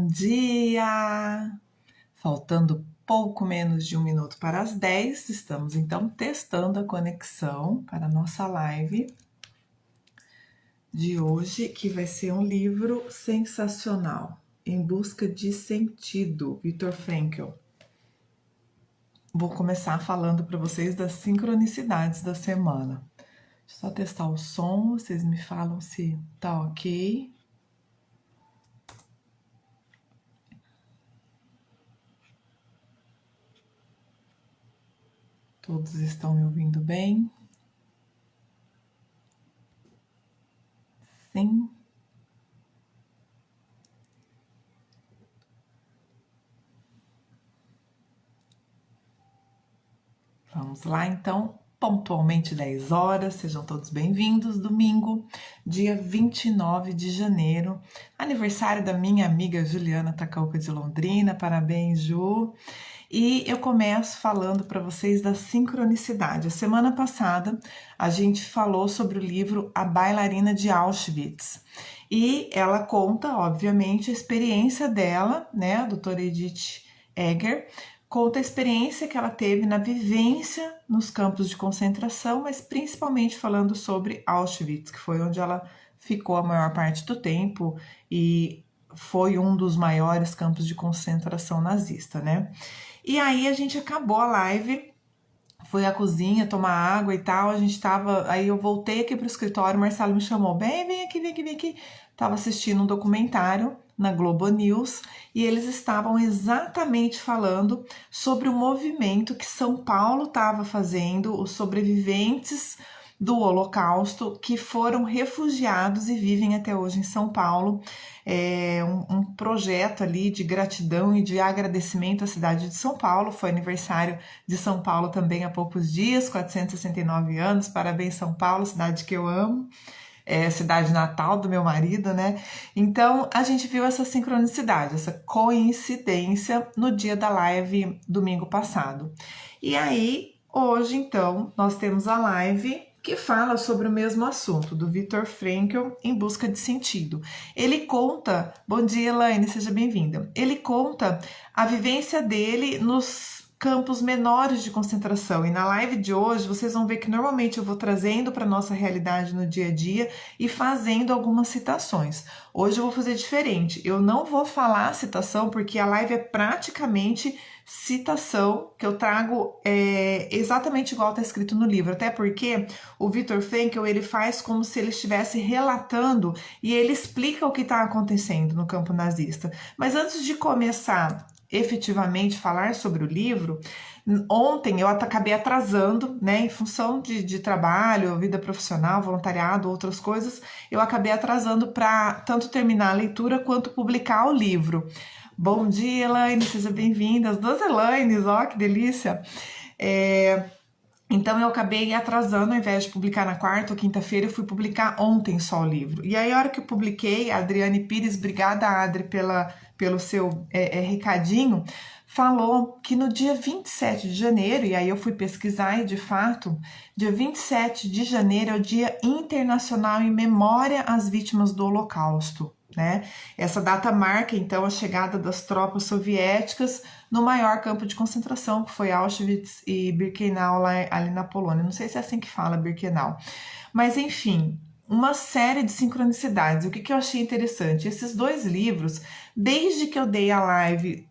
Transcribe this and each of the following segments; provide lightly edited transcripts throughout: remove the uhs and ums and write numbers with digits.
dia! Faltando pouco menos de 1 minuto para as 10, estamos então testando a conexão para a nossa live de hoje, que vai ser um livro sensacional, Em Busca de Sentido, Viktor Frankl. Vou começar falando para vocês das sincronicidades da semana. Deixa eu só testar o som, vocês me falam se tá ok. Todos estão me ouvindo bem? Sim. Vamos lá, então, pontualmente 10 horas, sejam todos bem-vindos. Domingo, dia 29 de janeiro, aniversário da minha amiga Juliana Takaoka de Londrina. Parabéns, Ju! E eu começo falando para vocês da sincronicidade. A semana passada a gente falou sobre o livro A Bailarina de Auschwitz. E ela conta, obviamente, a experiência dela, né, a doutora Edith Eger, conta a experiência que ela teve na vivência nos campos de concentração, mas principalmente falando sobre Auschwitz, que foi onde ela ficou a maior parte do tempo e foi um dos maiores campos de concentração nazista, né? E aí a gente acabou a live, foi à cozinha tomar água e tal, a gente tava, aí eu voltei aqui pro escritório, o Marcelo me chamou, vem aqui, tava assistindo um documentário na Globo News e eles estavam exatamente falando sobre o movimento que São Paulo estava fazendo, os sobreviventes do Holocausto que foram refugiados e vivem até hoje em São Paulo. É um projeto ali de gratidão e de agradecimento à cidade de São Paulo. Foi aniversário de São Paulo também há poucos dias, 469 anos. Parabéns, São Paulo, cidade que eu amo. É cidade natal do meu marido, né? Então a gente viu essa sincronicidade, essa coincidência no dia da live domingo passado. E aí, hoje então, nós temos a live que fala sobre o mesmo assunto, do Viktor Frankl, Em Busca de Sentido. Ele conta, bom dia Elaine, seja bem-vinda, ele conta a vivência dele nos campos menores de concentração, e na live de hoje vocês vão ver que normalmente eu vou trazendo para nossa realidade no dia a dia e fazendo algumas citações. Hoje eu vou fazer diferente, eu não vou falar citação porque a live é praticamente citação que eu trago exatamente igual está escrito no livro, até porque o Viktor Frankl ele faz como se ele estivesse relatando e ele explica o que está acontecendo no campo nazista. Mas antes de começar efetivamente falar sobre o livro, ontem eu acabei atrasando, né, em função de trabalho, vida profissional, voluntariado, outras coisas, eu acabei atrasando para tanto terminar a leitura quanto publicar o livro. Bom dia, Elaine, seja bem-vinda. As duas Elaines, ó, que delícia. Então eu acabei atrasando, ao invés de publicar na quarta ou quinta-feira, eu fui publicar ontem só o livro. E aí, a hora que eu publiquei, a Adriane Pires, obrigada, Adri, pelo seu recadinho, falou que no dia 27 de janeiro, e aí eu fui pesquisar e de fato, dia 27 de janeiro é o Dia Internacional em Memória às Vítimas do Holocausto, né? Essa data marca então a chegada das tropas soviéticas no maior campo de concentração, que foi Auschwitz e Birkenau, ali na Polônia. Não sei se é assim que fala, Birkenau. Mas enfim, uma série de sincronicidades. O que eu achei interessante? Esses dois livros, desde que eu dei a live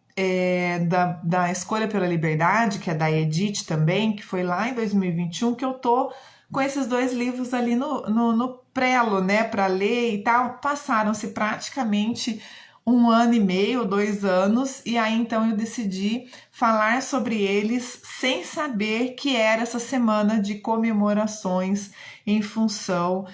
da Escolha pela Liberdade, que é da Edith também, que foi lá em 2021, que eu tô com esses dois livros ali no prelo, né, para ler e tal. Passaram-se praticamente 1 ano e meio, 2 anos, e aí então eu decidi falar sobre eles sem saber que era essa semana de comemorações em função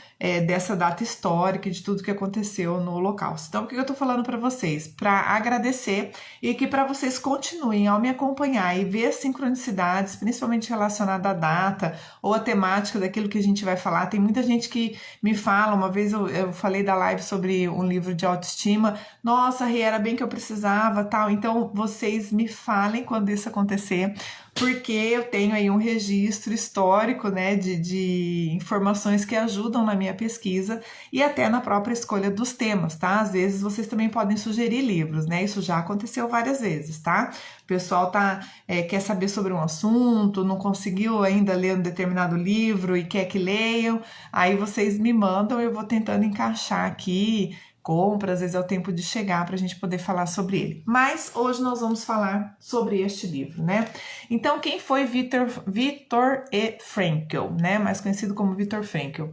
dessa data histórica e de tudo que aconteceu no Holocausto. Então, o que eu tô falando para vocês? Para agradecer e que para vocês continuem ao me acompanhar e ver as sincronicidades, principalmente relacionada à data ou à temática daquilo que a gente vai falar. Tem muita gente que me fala, uma vez eu falei da live sobre um livro de autoestima, nossa, Rê, era bem que eu precisava, tal. Então, vocês me falem quando isso acontecer, porque eu tenho aí um registro histórico, né, de informações que ajudam na minha pesquisa e até na própria escolha dos temas, tá? Às vezes vocês também podem sugerir livros, né? Isso já aconteceu várias vezes, tá? O pessoal quer saber sobre um assunto, não conseguiu ainda ler um determinado livro e quer que leiam, aí vocês me mandam, eu vou tentando encaixar aqui, compra, às vezes é o tempo de chegar para a gente poder falar sobre ele. Mas hoje nós vamos falar sobre este livro, né? Então, quem foi Viktor E. Frankl, né? Mais conhecido como Viktor Frankl.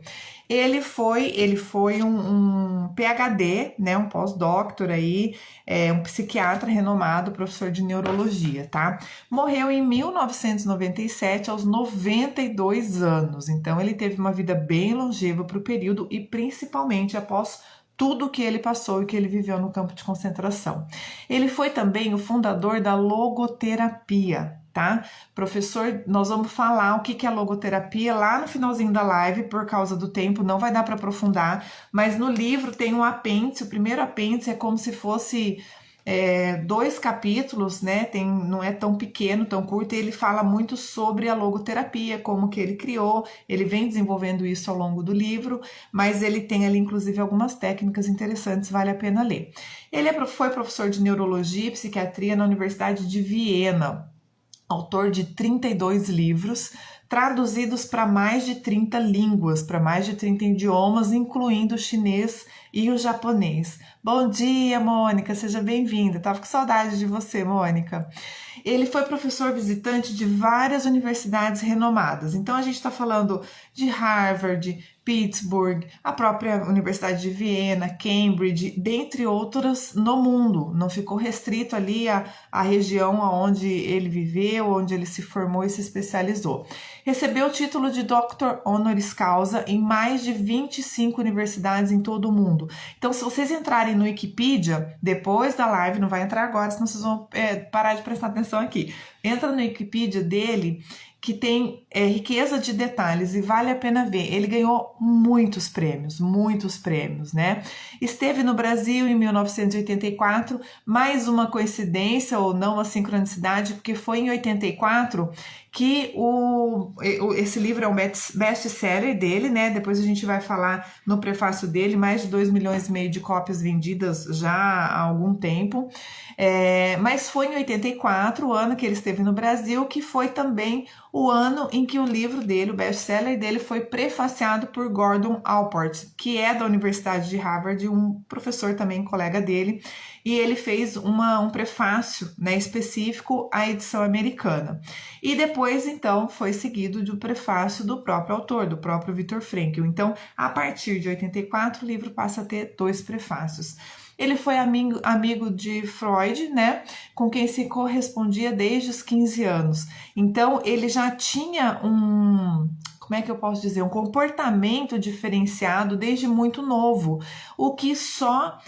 Ele foi um PhD, né? Um pós-doutor aí, um psiquiatra renomado, professor de neurologia, tá? Morreu em 1997, aos 92 anos. Então, ele teve uma vida bem longeva para o período e principalmente após tudo que ele passou e que ele viveu no campo de concentração. Ele foi também o fundador da logoterapia, tá? Professor, nós vamos falar o que é logoterapia lá no finalzinho da live, por causa do tempo, não vai dar para aprofundar, mas no livro tem um apêndice, o primeiro apêndice é como se fosse 2 capítulos, né? Não é tão pequeno, tão curto, e ele fala muito sobre a logoterapia, como que ele criou, ele vem desenvolvendo isso ao longo do livro, mas ele tem ali inclusive algumas técnicas interessantes, vale a pena ler. Ele foi professor de neurologia e psiquiatria na Universidade de Viena, autor de 32 livros, traduzidos para mais de 30 línguas, para mais de 30 idiomas, incluindo o chinês e o japonês. Bom dia, Mônica, seja bem-vinda. Tava com saudade de você, Mônica. Ele foi professor visitante de várias universidades renomadas. Então, a gente está falando de Harvard, Pittsburgh, a própria Universidade de Viena, Cambridge, dentre outras no mundo. Não ficou restrito ali à região onde ele viveu, onde ele se formou e se especializou. Recebeu o título de Dr. Honoris Causa em mais de 25 universidades em todo o mundo. Então, se vocês entrarem no Wikipedia, depois da live, não vai entrar agora, senão vocês vão parar de prestar atenção aqui. Entra no Wikipedia dele, que tem riqueza de detalhes e vale a pena ver. Ele ganhou muitos prêmios, né? Esteve no Brasil em 1984, mais uma coincidência ou não uma sincronicidade, porque foi em 84 que esse livro é um best-seller dele, né? Depois a gente vai falar no prefácio dele, mais de 2,5 milhões de cópias vendidas já há algum tempo. Mas foi em 84, o ano que ele esteve no Brasil, que foi também o ano em que o livro dele, o best-seller dele, foi prefaciado por Gordon Allport, que é da Universidade de Harvard, um professor também, colega dele, e ele fez um prefácio, né, específico à edição americana. E depois, então, foi seguido de um prefácio do próprio autor, do próprio Viktor Frankl. Então, a partir de 84, o livro passa a ter 2 prefácios. Ele foi amigo de Freud, né, com quem se correspondia desde os 15 anos. Então, ele já tinha como é que eu posso dizer, um comportamento diferenciado desde muito novo, o que só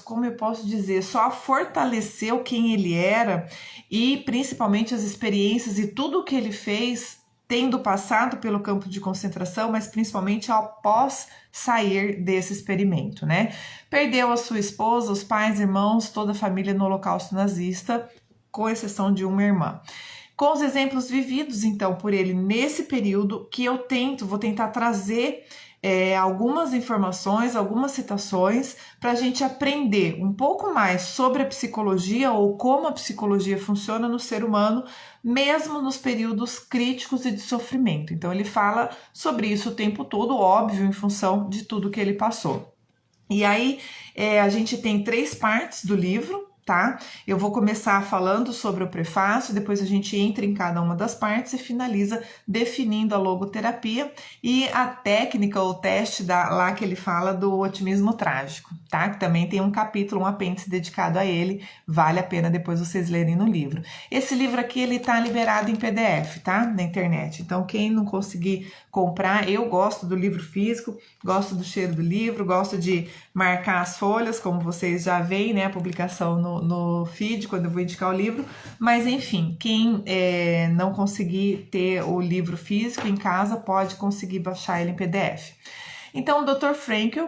como eu posso dizer, só fortaleceu quem ele era e principalmente as experiências e tudo o que ele fez, tendo passado pelo campo de concentração, mas principalmente após sair desse experimento, né? Perdeu a sua esposa, os pais, irmãos, toda a família no Holocausto nazista, com exceção de uma irmã. Com os exemplos vividos, então, por ele nesse período, que eu vou tentar trazer algumas informações, algumas citações, para a gente aprender um pouco mais sobre a psicologia ou como a psicologia funciona no ser humano, mesmo nos períodos críticos e de sofrimento. Então, ele fala sobre isso o tempo todo, óbvio, em função de tudo que ele passou. E aí, a gente tem 3 partes do livro, tá? Eu vou começar falando sobre o prefácio, depois a gente entra em cada uma das partes e finaliza definindo a logoterapia e a técnica ou teste lá que ele fala do otimismo trágico, tá? Que também tem um capítulo, um apêndice dedicado a ele, vale a pena depois vocês lerem no livro. Esse livro aqui, ele tá liberado em PDF, tá? Na internet, então quem não conseguir comprar, eu gosto do livro físico, gosto do cheiro do livro, gosto de marcar as folhas, como vocês já veem, né? A publicação no feed, quando eu vou indicar o livro, mas enfim, quem não conseguir ter o livro físico em casa, pode conseguir baixar ele em PDF. Então, o Dr. Frankl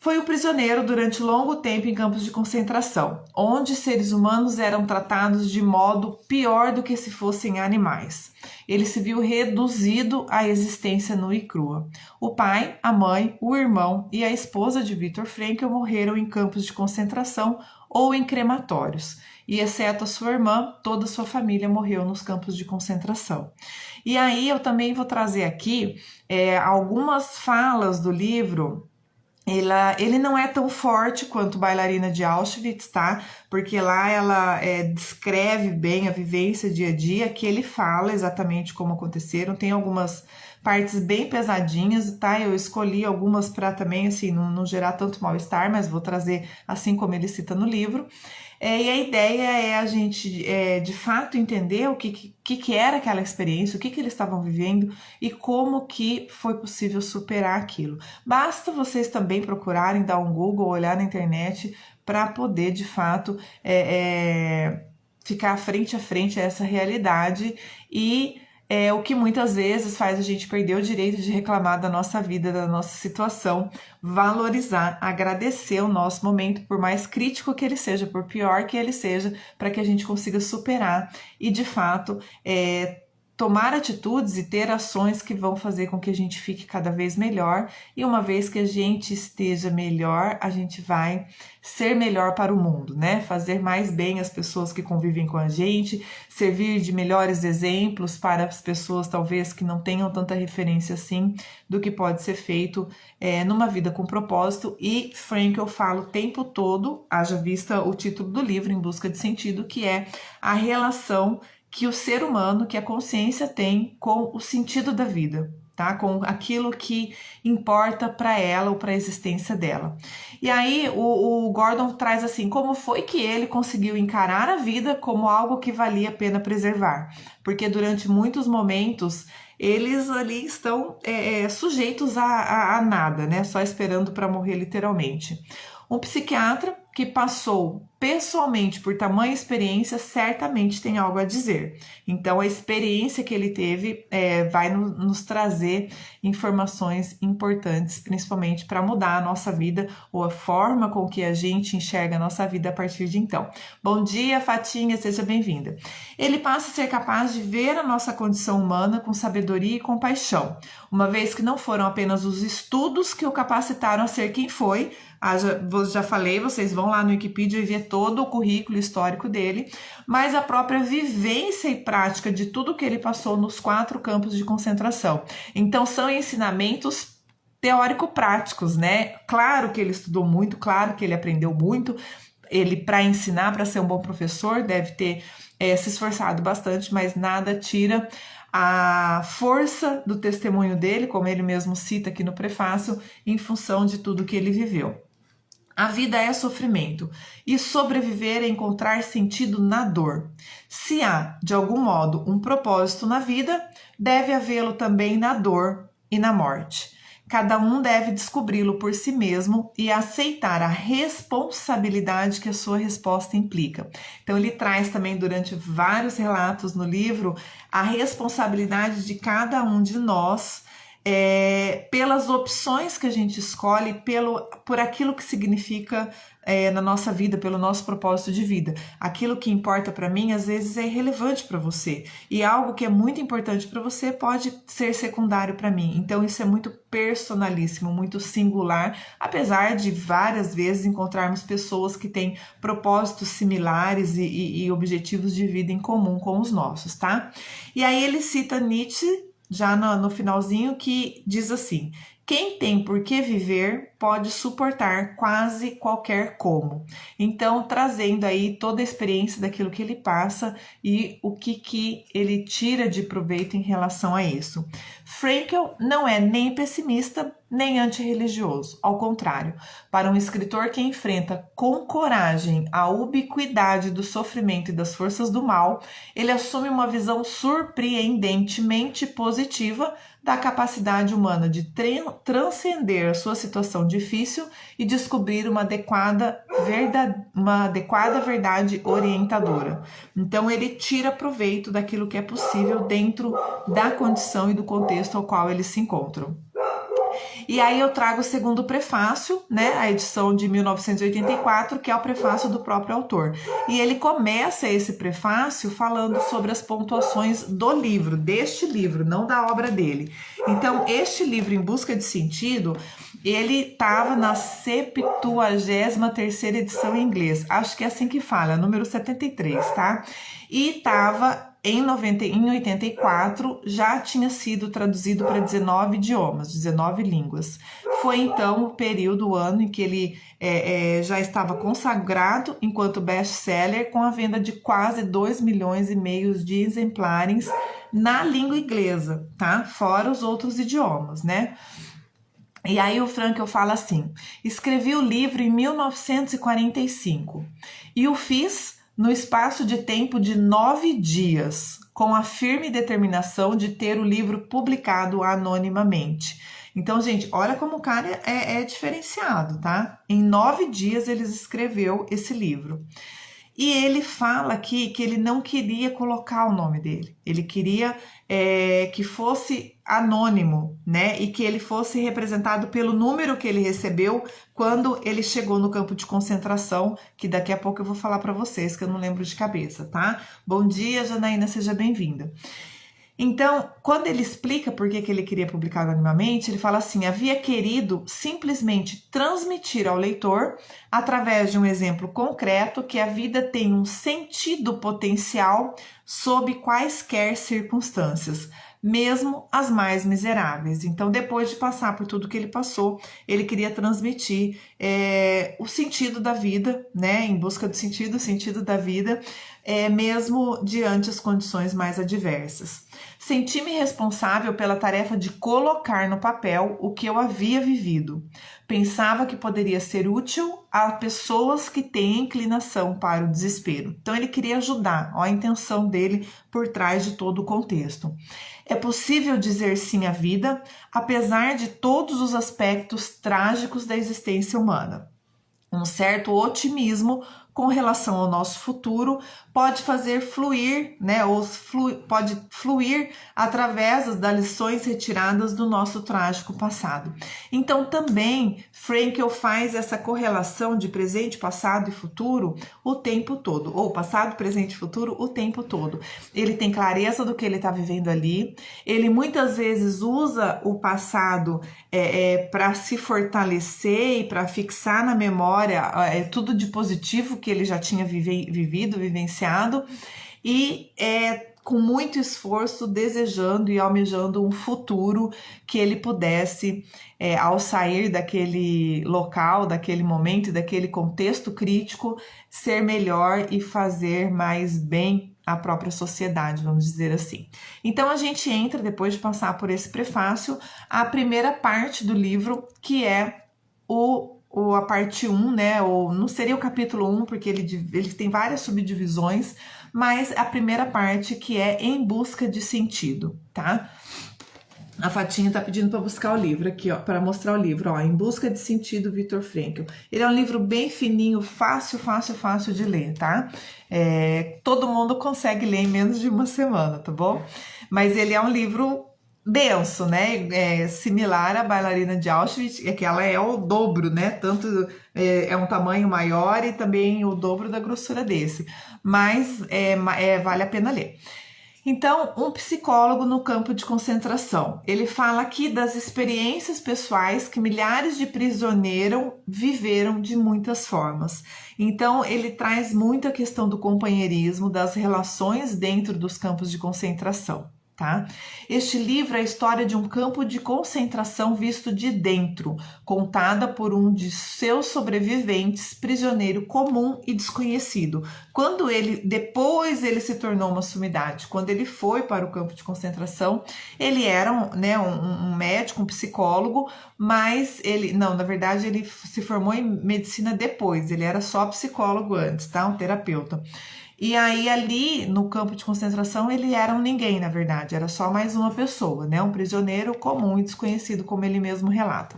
Foi um prisioneiro durante longo tempo em campos de concentração, onde seres humanos eram tratados de modo pior do que se fossem animais. Ele se viu reduzido à existência nua e crua. O pai, a mãe, o irmão e a esposa de Viktor Frankl morreram em campos de concentração ou em crematórios. E exceto a sua irmã, toda a sua família morreu nos campos de concentração. E aí eu também vou trazer aqui algumas falas do livro. Ele não é tão forte quanto Bailarina de Auschwitz, tá? Porque lá ela descreve bem a vivência dia a dia, que ele fala exatamente como aconteceram. Tem algumas partes bem pesadinhas, tá? Eu escolhi algumas para também, assim, não gerar tanto mal-estar, mas vou trazer assim como ele cita no livro. E a ideia é a gente, de fato, entender o que era aquela experiência, o que eles estavam vivendo e como que foi possível superar aquilo. Basta vocês também procurarem, dar um Google, olhar na internet para poder, de fato, ficar frente a frente a essa realidade e o que muitas vezes faz a gente perder o direito de reclamar da nossa vida, da nossa situação, valorizar, agradecer o nosso momento, por mais crítico que ele seja, por pior que ele seja, para que a gente consiga superar e, de fato, tomar atitudes e ter ações que vão fazer com que a gente fique cada vez melhor. E uma vez que a gente esteja melhor, a gente vai ser melhor para o mundo, né? Fazer mais bem as pessoas que convivem com a gente, servir de melhores exemplos para as pessoas talvez que não tenham tanta referência assim do que pode ser feito numa vida com propósito. E Frankl fala o tempo todo, haja vista o título do livro, Em Busca de Sentido, que é a relação que o ser humano, que a consciência tem com o sentido da vida, tá? Com aquilo que importa para ela ou para a existência dela. E aí o Gordon traz assim, como foi que ele conseguiu encarar a vida como algo que valia a pena preservar? Porque durante muitos momentos eles ali estão sujeitos a nada, né? Só esperando para morrer literalmente. Um psiquiatra que passou pessoalmente por tamanha experiência certamente tem algo a dizer. Então, a experiência que ele teve vai nos trazer informações importantes, principalmente para mudar a nossa vida ou a forma com que a gente enxerga a nossa vida a partir de então. Bom dia, Fatinha, seja bem-vinda. Ele passa a ser capaz de ver a nossa condição humana com sabedoria e compaixão, uma vez que não foram apenas os estudos que o capacitaram a ser quem foi. Já falei, vocês vão lá no Wikipedia e ver todo o currículo histórico dele, mas a própria vivência e prática de tudo que ele passou nos 4 campos de concentração. Então, são ensinamentos teórico-práticos, né? Claro que ele estudou muito, claro que ele aprendeu muito. Ele, para ensinar, para ser um bom professor, deve ter se esforçado bastante, mas nada tira a força do testemunho dele, como ele mesmo cita aqui no prefácio, em função de tudo que ele viveu. A vida é sofrimento e sobreviver é encontrar sentido na dor. Se há, de algum modo, um propósito na vida, deve havê-lo também na dor e na morte. Cada um deve descobri-lo por si mesmo e aceitar a responsabilidade que a sua resposta implica. Então ele traz também durante vários relatos no livro a responsabilidade de cada um de nós pelas opções que a gente escolhe, por aquilo que significa na nossa vida, pelo nosso propósito de vida. Aquilo que importa para mim, às vezes, é irrelevante para você. E algo que é muito importante para você pode ser secundário para mim. Então, isso é muito personalíssimo, muito singular, apesar de várias vezes encontrarmos pessoas que têm propósitos similares e objetivos de vida em comum com os nossos, tá? E aí ele cita Nietzsche, já no finalzinho, que diz assim: quem tem por que viver pode suportar quase qualquer como. Então, trazendo aí toda a experiência daquilo que ele passa e o que ele tira de proveito em relação a isso. Frankl não é nem pessimista nem antirreligioso. Ao contrário, para um escritor que enfrenta com coragem a ubiquidade do sofrimento e das forças do mal, ele assume uma visão surpreendentemente positiva da capacidade humana de transcender a sua situação difícil e descobrir uma adequada verdade orientadora. Então ele tira proveito daquilo que é possível dentro da condição e do contexto ao qual eles se encontram. E aí eu trago o segundo prefácio, né, a edição de 1984, que é o prefácio do próprio autor. E ele começa esse prefácio falando sobre as pontuações do livro, deste livro, não da obra dele. Então, este livro, Em Busca de Sentido, ele estava na 73ª edição em inglês. Acho que é assim que fala, número 73, tá? E estava em 84, já tinha sido traduzido para 19 idiomas, 19 línguas. Foi então o período, o ano em que ele já estava consagrado enquanto best-seller, com a venda de quase 2,5 milhões de exemplares na língua inglesa, tá? Fora os outros idiomas, né? E aí o Frankl fala assim: escrevi o livro em 1945 e o fiz no espaço de tempo de 9 dias, com a firme determinação de ter o livro publicado anonimamente. Então, gente, olha como o cara é diferenciado, tá? Em 9 dias ele escreveu esse livro. E ele fala aqui que ele não queria colocar o nome dele, ele queria que fosse anônimo, né? E que ele fosse representado pelo número que ele recebeu quando ele chegou no campo de concentração, que daqui a pouco eu vou falar para vocês, que eu não lembro de cabeça, tá? Bom dia, Janaína, seja bem-vinda. Então, quando ele explica por que ele queria publicar anonimamente, ele fala assim: havia querido simplesmente transmitir ao leitor, através de um exemplo concreto, que a vida tem um sentido potencial sob quaisquer circunstâncias, mesmo as mais miseráveis. Então, depois de passar por tudo que ele passou, ele queria transmitir o sentido da vida, né? Em busca do sentido, o sentido da vida, mesmo diante as condições mais adversas. Senti-me responsável pela tarefa de colocar no papel o que eu havia vivido. Pensava que poderia ser útil a pessoas que têm inclinação para o desespero. Então ele queria ajudar, ó, a intenção dele por trás de todo o contexto. É possível dizer sim à vida, apesar de todos os aspectos trágicos da existência humana. Um certo otimismo com relação ao nosso futuro pode fazer fluir, né, pode fluir através das lições retiradas do nosso trágico passado. Então também Frankl faz essa correlação de presente, passado e futuro o tempo todo, ou passado, presente e futuro o tempo todo. Ele tem clareza do que ele está vivendo ali, ele muitas vezes usa o passado para se fortalecer e para fixar na memória tudo de positivo que ele já tinha vivenciado, e com muito esforço desejando e almejando um futuro que ele pudesse, ao sair daquele local, daquele momento, daquele contexto crítico, ser melhor e fazer mais bem à própria sociedade, vamos dizer assim. Então a gente entra, depois de passar por esse prefácio, a primeira parte do livro, que é a parte 1, né? Ou não seria o capítulo 1, porque ele tem várias subdivisões, mas a primeira parte, que é Em Busca de Sentido, tá? A Fatinha tá pedindo para buscar o livro aqui, ó, para mostrar o livro, ó, Em Busca de Sentido, Viktor Frankl. Ele é um livro bem fininho, fácil de ler, tá? Todo mundo consegue ler em menos de uma semana, tá bom? Mas ele é um livro denso, né? Similar à Bailarina de Auschwitz, que ela é o dobro, né? Tanto é um tamanho maior e também o dobro da grossura desse. Mas vale a pena ler. Então, um psicólogo no campo de concentração. Ele fala aqui das experiências pessoais que milhares de prisioneiros viveram de muitas formas. Então, ele traz muito a questão do companheirismo, das relações dentro dos campos de concentração. Tá? Este livro é a história de um campo de concentração visto de dentro, contada por um de seus sobreviventes, prisioneiro comum e desconhecido. Depois ele se tornou uma sumidade. Quando ele foi para o campo de concentração, ele era um médico, um psicólogo, mas na verdade ele se formou em medicina depois, ele era só psicólogo antes, tá? Um terapeuta. E aí ali no campo de concentração ele era um ninguém, na verdade, era só mais uma pessoa, né? Um prisioneiro comum e desconhecido, como ele mesmo relata.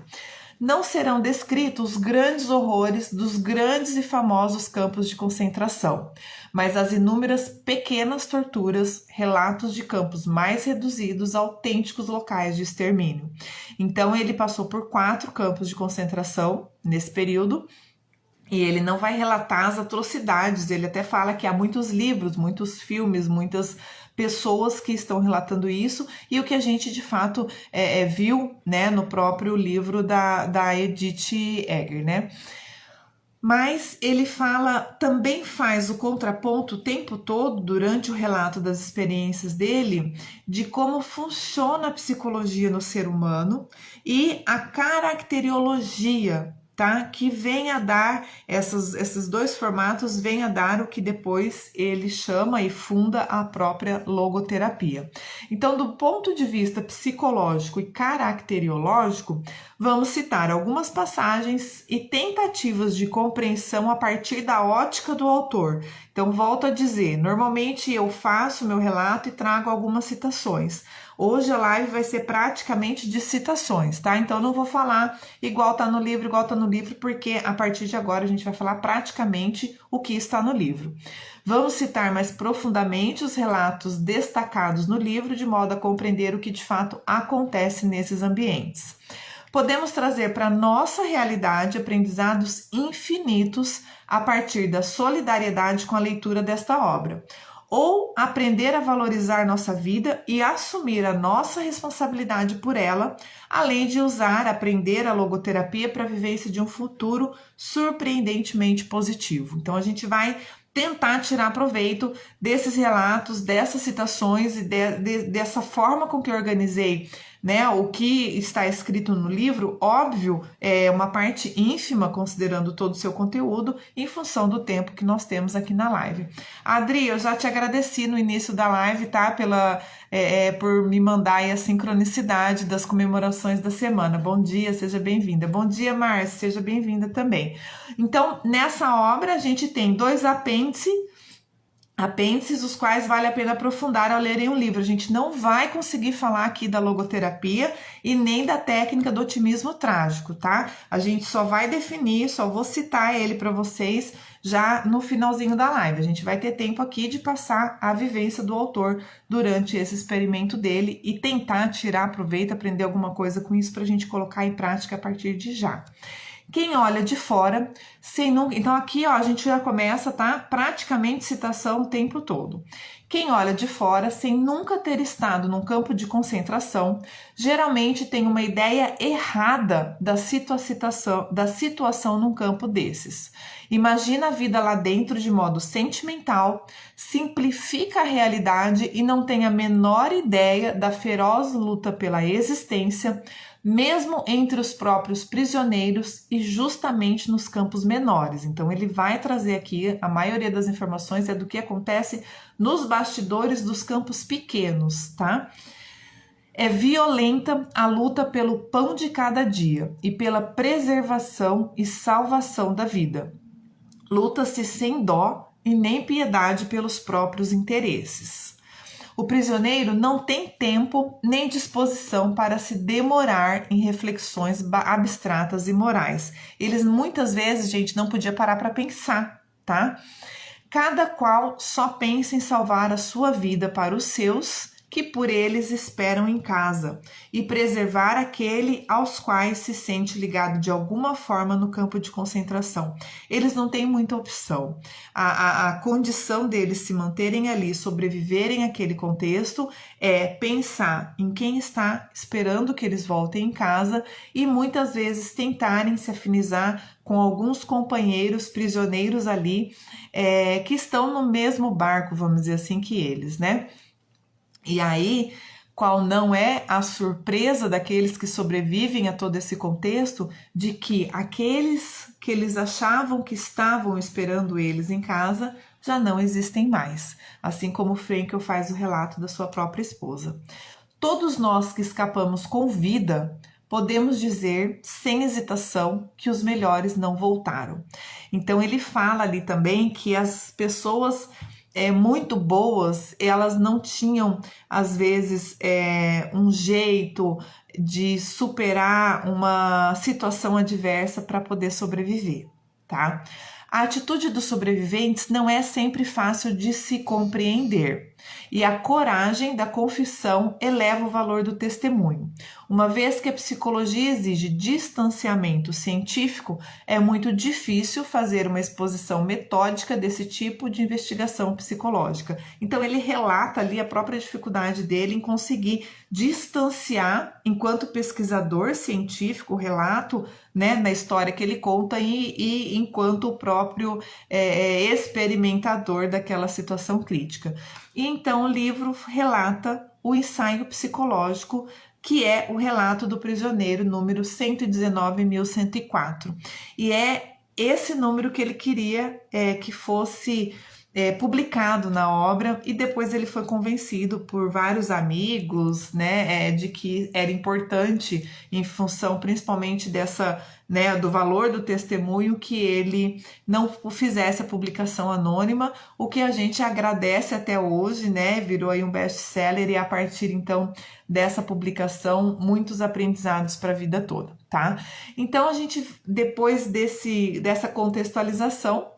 não serão descritos os grandes horrores dos grandes e famosos campos de concentração, mas as inúmeras pequenas torturas, relatos de campos mais reduzidos, autênticos locais de extermínio. Então ele passou por 4 campos de concentração nesse período, e ele não vai relatar as atrocidades, ele até fala que há muitos livros, muitos filmes, muitas pessoas que estão relatando isso, e o que a gente de fato viu, né, no próprio livro da Edith Eger, né? Mas ele também faz o contraponto o tempo todo, durante o relato das experiências dele, de como funciona a psicologia no ser humano e a caracteriologia, tá? Que vem a dar, esses 2 formatos vêm a dar o que depois ele chama e funda a própria logoterapia. Então, do ponto de vista psicológico e caracteriológico, vamos citar algumas passagens e tentativas de compreensão a partir da ótica do autor. Então, volto a dizer, normalmente eu faço meu relato e trago algumas citações. Hoje a live vai ser praticamente de citações, tá? Então não vou falar igual tá no livro, porque a partir de agora a gente vai falar praticamente o que está no livro. Vamos citar mais profundamente os relatos destacados no livro, de modo a compreender o que de fato acontece nesses ambientes. Podemos trazer para nossa realidade aprendizados infinitos a partir da solidariedade com a leitura desta obra, ou aprender a valorizar nossa vida e assumir a nossa responsabilidade por ela, além de aprender a logoterapia para a vivência de um futuro surpreendentemente positivo. Então a gente vai tentar tirar proveito desses relatos, dessas citações e dessa forma com que eu organizei, né, o que está escrito no livro. Óbvio, é uma parte ínfima, considerando todo o seu conteúdo, em função do tempo que nós temos aqui na live. Adri, eu já te agradeci no início da live, tá, por me mandar aí a sincronicidade das comemorações da semana. Bom dia, seja bem-vinda. Bom dia, Márcia, seja bem-vinda também. Então, nessa obra a gente tem 2 apêndices, os quais vale a pena aprofundar ao lerem o livro. A gente não vai conseguir falar aqui da logoterapia e nem da técnica do otimismo trágico, tá? A gente só vai definir, só vou citar ele para vocês já no finalzinho da live. A gente vai ter tempo aqui de passar a vivência do autor durante esse experimento dele e tentar tirar proveito, aprender alguma coisa com isso para a gente colocar em prática a partir de já. Quem olha de fora, sem nunca... Então aqui, ó, a gente já começa, tá? Praticamente citação o tempo todo. Quem olha de fora, sem nunca ter estado num campo de concentração, geralmente tem uma ideia errada da situação num campo desses. Imagina a vida lá dentro de modo sentimental, simplifica a realidade e não tem a menor ideia da feroz luta pela existência, mesmo entre os próprios prisioneiros e justamente nos campos menores. Então ele vai trazer aqui, a maioria das informações é do que acontece nos bastidores dos campos pequenos, tá? É violenta a luta pelo pão de cada dia e pela preservação e salvação da vida. Luta-se sem dó e nem piedade pelos próprios interesses. O prisioneiro não tem tempo nem disposição para se demorar em reflexões abstratas e morais. Eles muitas vezes, gente, não podia parar para pensar, tá? Cada qual só pensa em salvar a sua vida para os seus, que por eles esperam em casa, e preservar aquele aos quais se sente ligado de alguma forma no campo de concentração. Eles não têm muita opção. A condição deles se manterem ali, sobreviverem àquele contexto, é pensar em quem está esperando que eles voltem em casa e muitas vezes tentarem se afinizar com alguns companheiros prisioneiros ali, que estão no mesmo barco, vamos dizer assim, que eles, né? E aí, qual não é a surpresa daqueles que sobrevivem a todo esse contexto, de que aqueles que eles achavam que estavam esperando eles em casa já não existem mais, assim como Frankl faz o relato da sua própria esposa. Todos nós que escapamos com vida, podemos dizer, sem hesitação, que os melhores não voltaram. Então ele fala ali também que as pessoas muito boas, elas não tinham, às vezes, um jeito de superar uma situação adversa para poder sobreviver, tá? A atitude dos sobreviventes não é sempre fácil de se compreender, e a coragem da confissão eleva o valor do testemunho. Uma vez que a psicologia exige distanciamento científico, é muito difícil fazer uma exposição metódica desse tipo de investigação psicológica. Então ele relata ali a própria dificuldade dele em conseguir distanciar, enquanto pesquisador científico, o relato, né, na história que ele conta e enquanto o próprio experimentador daquela situação crítica. E então o livro relata o ensaio psicológico, que é o relato do prisioneiro número 119.104. E é esse número que ele queria que fosse publicado na obra, e depois ele foi convencido por vários amigos, né, de que era importante, em função principalmente dessa, né, do valor do testemunho, que ele não fizesse a publicação anônima, o que a gente agradece até hoje, né, virou aí um best-seller, e a partir então dessa publicação, muitos aprendizados para a vida toda, tá? Então a gente, depois dessa contextualização,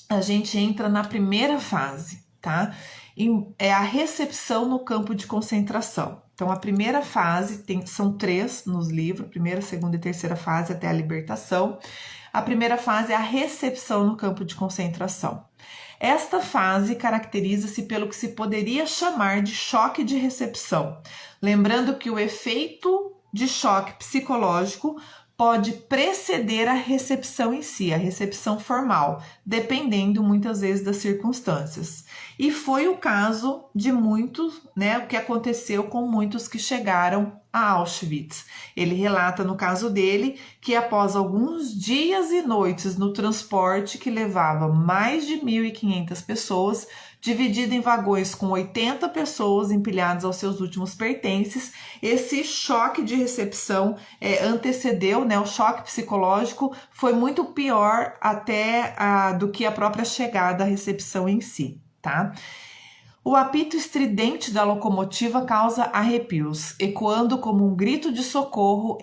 a gente entra na primeira fase, tá? É a recepção no campo de concentração. Então, a primeira fase, são 3 nos livros, primeira, segunda e terceira fase até a libertação. A primeira fase é a recepção no campo de concentração. Esta fase caracteriza-se pelo que se poderia chamar de choque de recepção, lembrando que o efeito de choque psicológico pode preceder a recepção em si, a recepção formal, dependendo muitas vezes das circunstâncias. E foi o caso de muitos, né, o que aconteceu com muitos que chegaram a Auschwitz. Ele relata no caso dele que após alguns dias e noites no transporte que levava mais de 1.500 pessoas, dividido em vagões com 80 pessoas empilhadas aos seus últimos pertences, esse choque de recepção antecedeu, né, o choque psicológico foi muito pior até do que a própria chegada à recepção em si, tá? O apito estridente da locomotiva causa arrepios, ecoando como um grito de socorro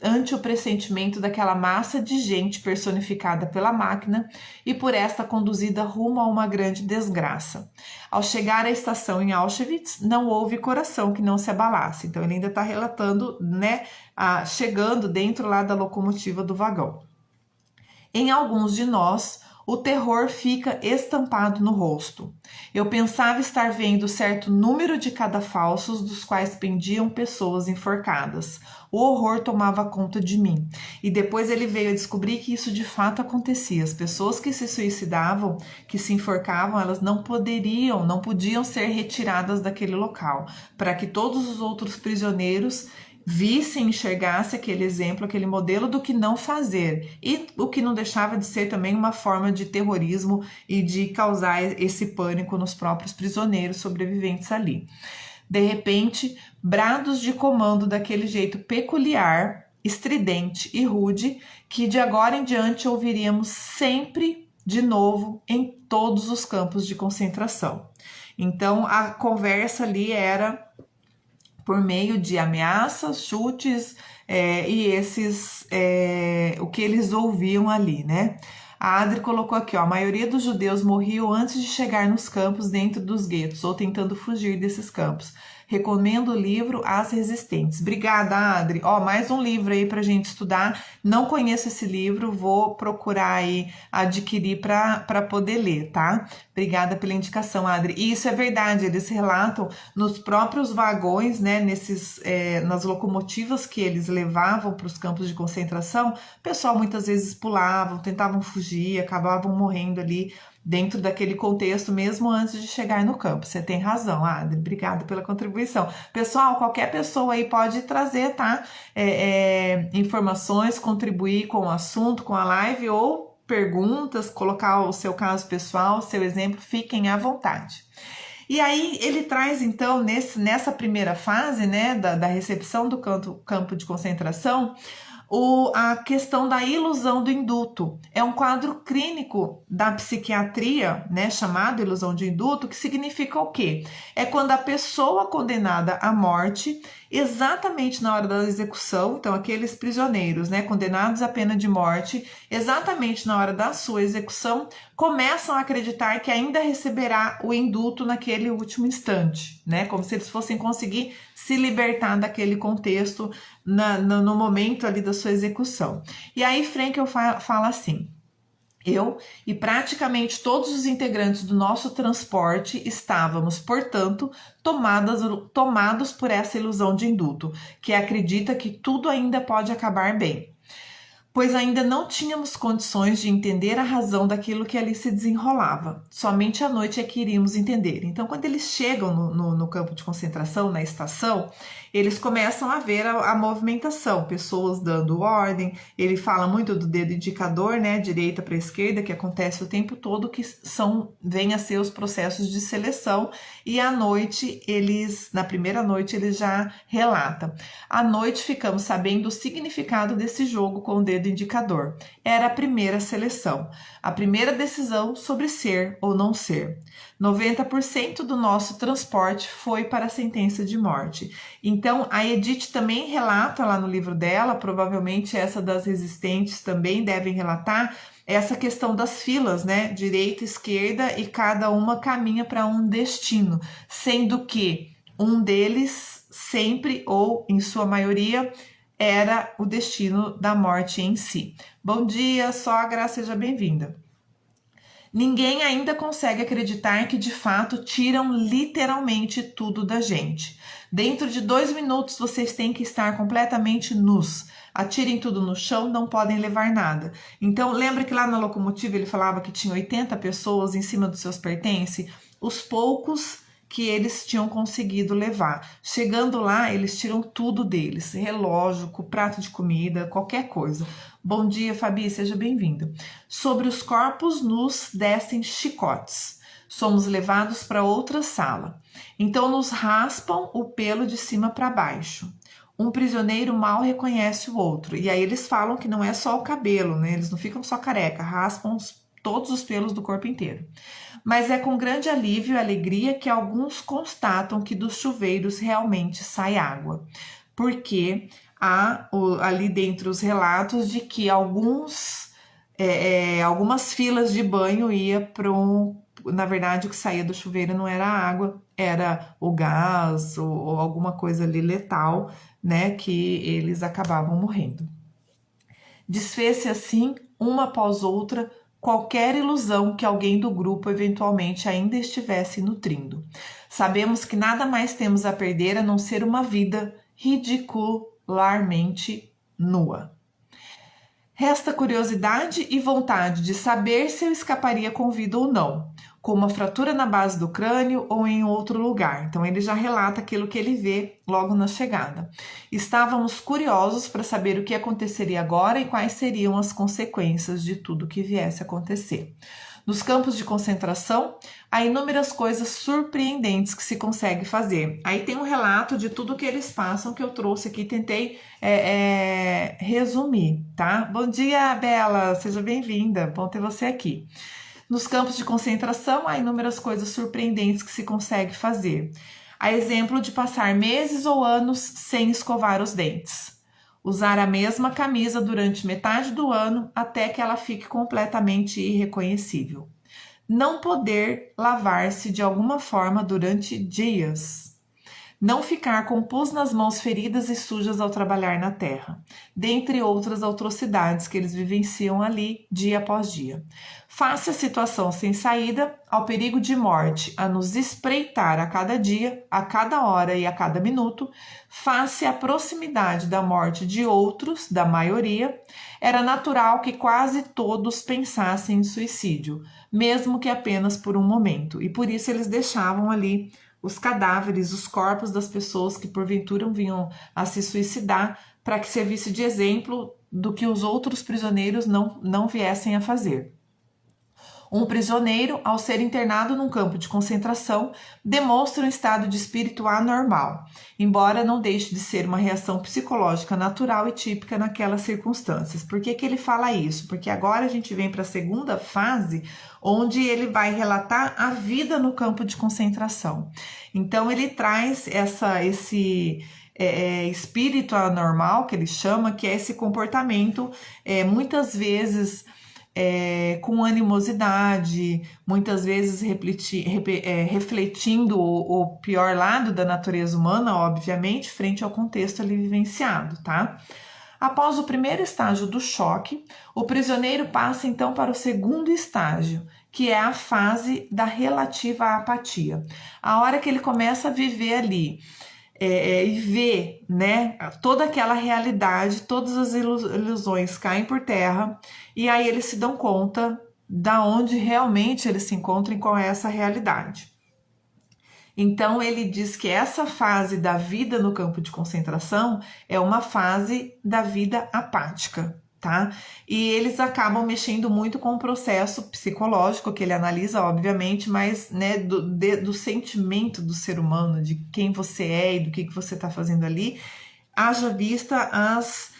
ante o pressentimento daquela massa de gente personificada pela máquina e por esta conduzida rumo a uma grande desgraça. Ao chegar à estação em Auschwitz, não houve coração que não se abalasse. Então ele ainda está relatando, né, chegando dentro lá da locomotiva do vagão. Em alguns de nós, o terror fica estampado no rosto. Eu pensava estar vendo certo número de cadafalsos dos quais pendiam pessoas enforcadas. O horror tomava conta de mim. E depois ele veio a descobrir que isso de fato acontecia. As pessoas que se suicidavam, que se enforcavam, elas não podiam ser retiradas daquele local, para que todos os outros prisioneiros vissem, enxergasse aquele exemplo, aquele modelo do que não fazer, e o que não deixava de ser também uma forma de terrorismo e de causar esse pânico nos próprios prisioneiros sobreviventes ali. De repente, brados de comando daquele jeito peculiar, estridente e rude, que de agora em diante ouviríamos sempre de novo em todos os campos de concentração. Então a conversa ali era por meio de ameaças, chutes e o que eles ouviam ali, né? A Adri colocou aqui, ó, a maioria dos judeus morriam antes de chegar nos campos dentro dos guetos ou tentando fugir desses campos. Recomendo o livro As Resistentes. Obrigada, Adri. Ó, mais um livro aí pra gente estudar. Não conheço esse livro, vou procurar aí adquirir para poder ler, tá? Obrigada pela indicação, Adri. E isso é verdade, eles relatam nos próprios vagões, né, nas locomotivas que eles levavam para os campos de concentração, o pessoal muitas vezes pulavam, tentavam fugir, acabavam morrendo ali dentro daquele contexto, mesmo antes de chegar no campo. Você tem razão, Adri. Obrigada pela contribuição. Pessoal, qualquer pessoa aí pode trazer, tá? Informações, contribuir com o assunto, com a live, ou perguntas, colocar o seu caso pessoal, o seu exemplo, fiquem à vontade. E aí ele traz, então, nessa primeira fase, né, da recepção do campo de concentração, A questão da ilusão do induto. É um quadro clínico da psiquiatria, né, chamado ilusão de induto, que significa o quê? É quando a pessoa condenada à morte, exatamente na hora da execução, então aqueles prisioneiros, né, condenados à pena de morte, exatamente na hora da sua execução, começam a acreditar que ainda receberá o indulto naquele último instante, né, como se eles fossem conseguir se libertar daquele contexto no momento ali da sua execução. E aí Frankl fala assim: eu e praticamente todos os integrantes do nosso transporte estávamos, portanto, tomados por essa ilusão de indulto, que acredita que tudo ainda pode acabar bem, pois ainda não tínhamos condições de entender a razão daquilo que ali se desenrolava. Somente à noite é que iríamos entender. Então, quando eles chegam no campo de concentração, na estação, eles começam a ver a movimentação, pessoas dando ordem. Ele fala muito do dedo indicador, né, direita para esquerda, que acontece o tempo todo, que vêm a ser os processos de seleção. E à noite, na primeira noite, eles já relatam. À noite, ficamos sabendo o significado desse jogo com o dedo indicador. Era a primeira seleção, a primeira decisão sobre ser ou não ser. 90% do nosso transporte foi para a sentença de morte. Então, a Edith também relata lá no livro dela, provavelmente essa das resistentes também devem relatar, essa questão das filas, né? Direita, esquerda, e cada uma caminha para um destino, sendo que um deles sempre, ou em sua maioria, era o destino da morte em si. Bom dia, sogra, seja bem-vinda. Ninguém ainda consegue acreditar que de fato tiram literalmente tudo da gente. Dentro de 2 minutos vocês têm que estar completamente nus. Atirem tudo no chão, não podem levar nada. Então, lembra que lá na locomotiva ele falava que tinha 80 pessoas em cima dos seus pertences? Os poucos que eles tinham conseguido levar. Chegando lá, eles tiram tudo deles, relógio, prato de comida, qualquer coisa. Bom dia, Fabi, seja bem-vinda. Sobre os corpos nus descem chicotes. Somos levados para outra sala. Então nos raspam o pelo de cima para baixo. Um prisioneiro mal reconhece o outro. E aí eles falam que não é só o cabelo, né? Eles não ficam só careca, raspam todos os pelos do corpo inteiro. Mas é com grande alívio e alegria que alguns constatam que dos chuveiros realmente sai água, porque há ali dentro os relatos de que algumas filas de banho ia para na verdade o que saía do chuveiro não era a água, era o gás ou alguma coisa ali letal, né, que eles acabavam morrendo. Desfez-se assim, uma após outra, qualquer ilusão que alguém do grupo eventualmente ainda estivesse nutrindo. Sabemos que nada mais temos a perder a não ser uma vida ridicularmente nua. Resta curiosidade e vontade de saber se eu escaparia com vida ou não, com uma fratura na base do crânio ou em outro lugar. Então ele já relata aquilo que ele vê logo na chegada. Estávamos curiosos para saber o que aconteceria agora e quais seriam as consequências de tudo que viesse a acontecer. Nos campos de concentração, há inúmeras coisas surpreendentes que se consegue fazer. Aí tem um relato de tudo que eles passam que eu trouxe aqui, tentei resumir, tá? Bom dia, Bela, seja bem-vinda, bom ter você aqui. Nos campos de concentração, há inúmeras coisas surpreendentes que se consegue fazer. Há exemplo de passar meses ou anos sem escovar os dentes. Usar a mesma camisa durante metade do ano até que ela fique completamente irreconhecível. Não poder lavar-se de alguma forma durante dias. Não ficar com pus nas mãos feridas e sujas ao trabalhar na terra. Dentre outras atrocidades que eles vivenciam ali dia após dia. Face à situação sem saída, ao perigo de morte a nos espreitar a cada dia, a cada hora e a cada minuto, face à proximidade da morte de outros, da maioria, era natural que quase todos pensassem em suicídio, mesmo que apenas por um momento, e por isso eles deixavam ali os cadáveres, os corpos das pessoas que porventura vinham a se suicidar, para que servisse de exemplo do que os outros prisioneiros não viessem a fazer. Um prisioneiro, ao ser internado num campo de concentração, demonstra um estado de espírito anormal, embora não deixe de ser uma reação psicológica natural e típica naquelas circunstâncias. Por que ele fala isso? Porque agora a gente vem para a segunda fase, onde ele vai relatar a vida no campo de concentração. Então ele traz esse espírito anormal, que ele chama, que é esse comportamento, muitas vezes com animosidade, muitas vezes refletindo o pior lado da natureza humana, obviamente, frente ao contexto ali vivenciado, tá? Após o primeiro estágio do choque, o prisioneiro passa então para o segundo estágio, que é a fase da relativa apatia. A hora que ele começa a viver ali e ver, né, toda aquela realidade, todas as ilusões caem por terra, e aí eles se dão conta da onde realmente eles se encontram e qual é essa realidade. Então ele diz que essa fase da vida no campo de concentração é uma fase da vida apática, tá? E eles acabam mexendo muito com o processo psicológico que ele analisa, obviamente, mas, né, do sentimento do ser humano, de quem você é e do que você está fazendo ali, haja vista as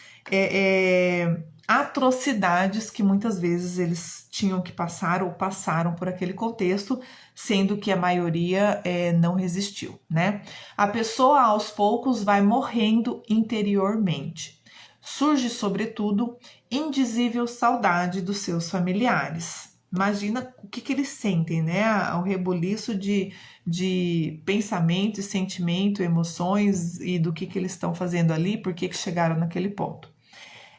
atrocidades que muitas vezes eles tinham que passar ou passaram por aquele contexto, sendo que a maioria não resistiu, né? A pessoa aos poucos vai morrendo interiormente. Surge, sobretudo, indizível saudade dos seus familiares. Imagina o que eles sentem, né? O rebuliço de pensamento, sentimento, emoções e do que eles estão fazendo ali, por que chegaram naquele ponto.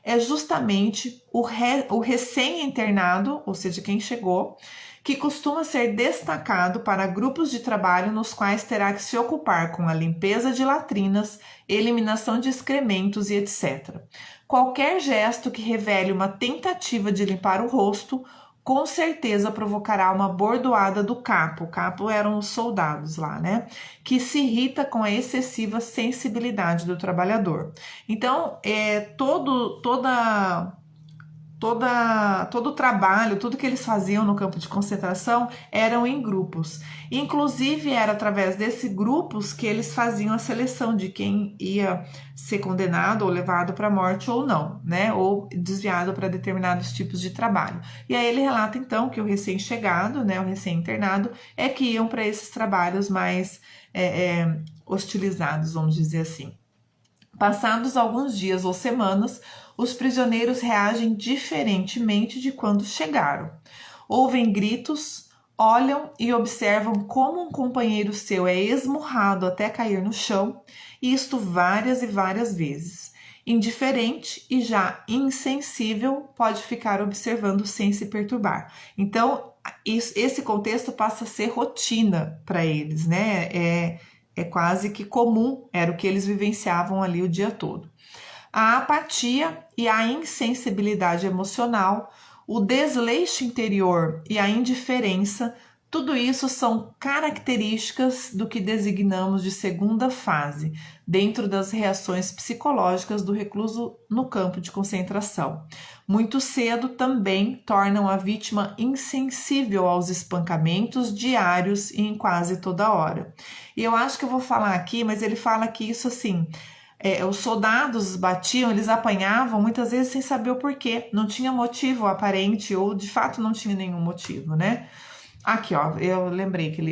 É justamente o recém-internado, ou seja, quem chegou, que costuma ser destacado para grupos de trabalho nos quais terá que se ocupar com a limpeza de latrinas, eliminação de excrementos e etc. Qualquer gesto que revele uma tentativa de limpar o rosto, com certeza provocará uma bordoada do capo. O capo eram os soldados lá, né? Que se irrita com a excessiva sensibilidade do trabalhador. Então, todo o trabalho, tudo que eles faziam no campo de concentração eram em grupos. Inclusive, era através desses grupos que eles faziam a seleção de quem ia ser condenado ou levado para a morte ou não, né? Ou desviado para determinados tipos de trabalho. E aí ele relata, então, que o recém-chegado, né, o recém-internado, é que iam para esses trabalhos mais hostilizados, vamos dizer assim. Passados alguns dias ou semanas, os prisioneiros reagem diferentemente de quando chegaram. Ouvem gritos, olham e observam como um companheiro seu é esmurrado até cair no chão, e isto várias e várias vezes. Indiferente e já insensível, pode ficar observando sem se perturbar. Então, esse contexto passa a ser rotina para eles, né? É quase que comum, era o que eles vivenciavam ali o dia todo. A apatia e a insensibilidade emocional, o desleixo interior e a indiferença, tudo isso são características do que designamos de segunda fase, dentro das reações psicológicas do recluso no campo de concentração. Muito cedo também tornam a vítima insensível aos espancamentos diários e em quase toda hora. E eu acho que eu vou falar aqui, mas ele fala que isso assim, os soldados batiam, eles apanhavam muitas vezes sem saber o porquê, não tinha motivo aparente ou de fato não tinha nenhum motivo, né? Aqui, ó, eu lembrei que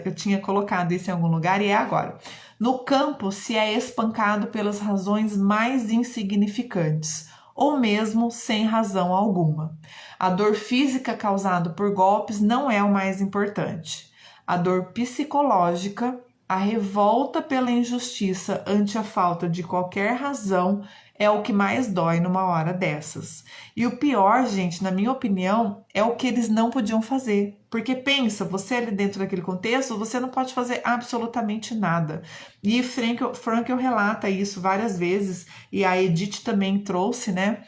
eu tinha colocado isso em algum lugar e é agora. No campo se é espancado pelas razões mais insignificantes, ou mesmo sem razão alguma. A dor física causada por golpes não é o mais importante. A dor psicológica, a revolta pela injustiça ante a falta de qualquer razão é o que mais dói numa hora dessas. E o pior, gente, na minha opinião, é o que eles não podiam fazer. Porque pensa, você ali dentro daquele contexto, você não pode fazer absolutamente nada. E Frankl relata isso várias vezes, e a Edith também trouxe, né?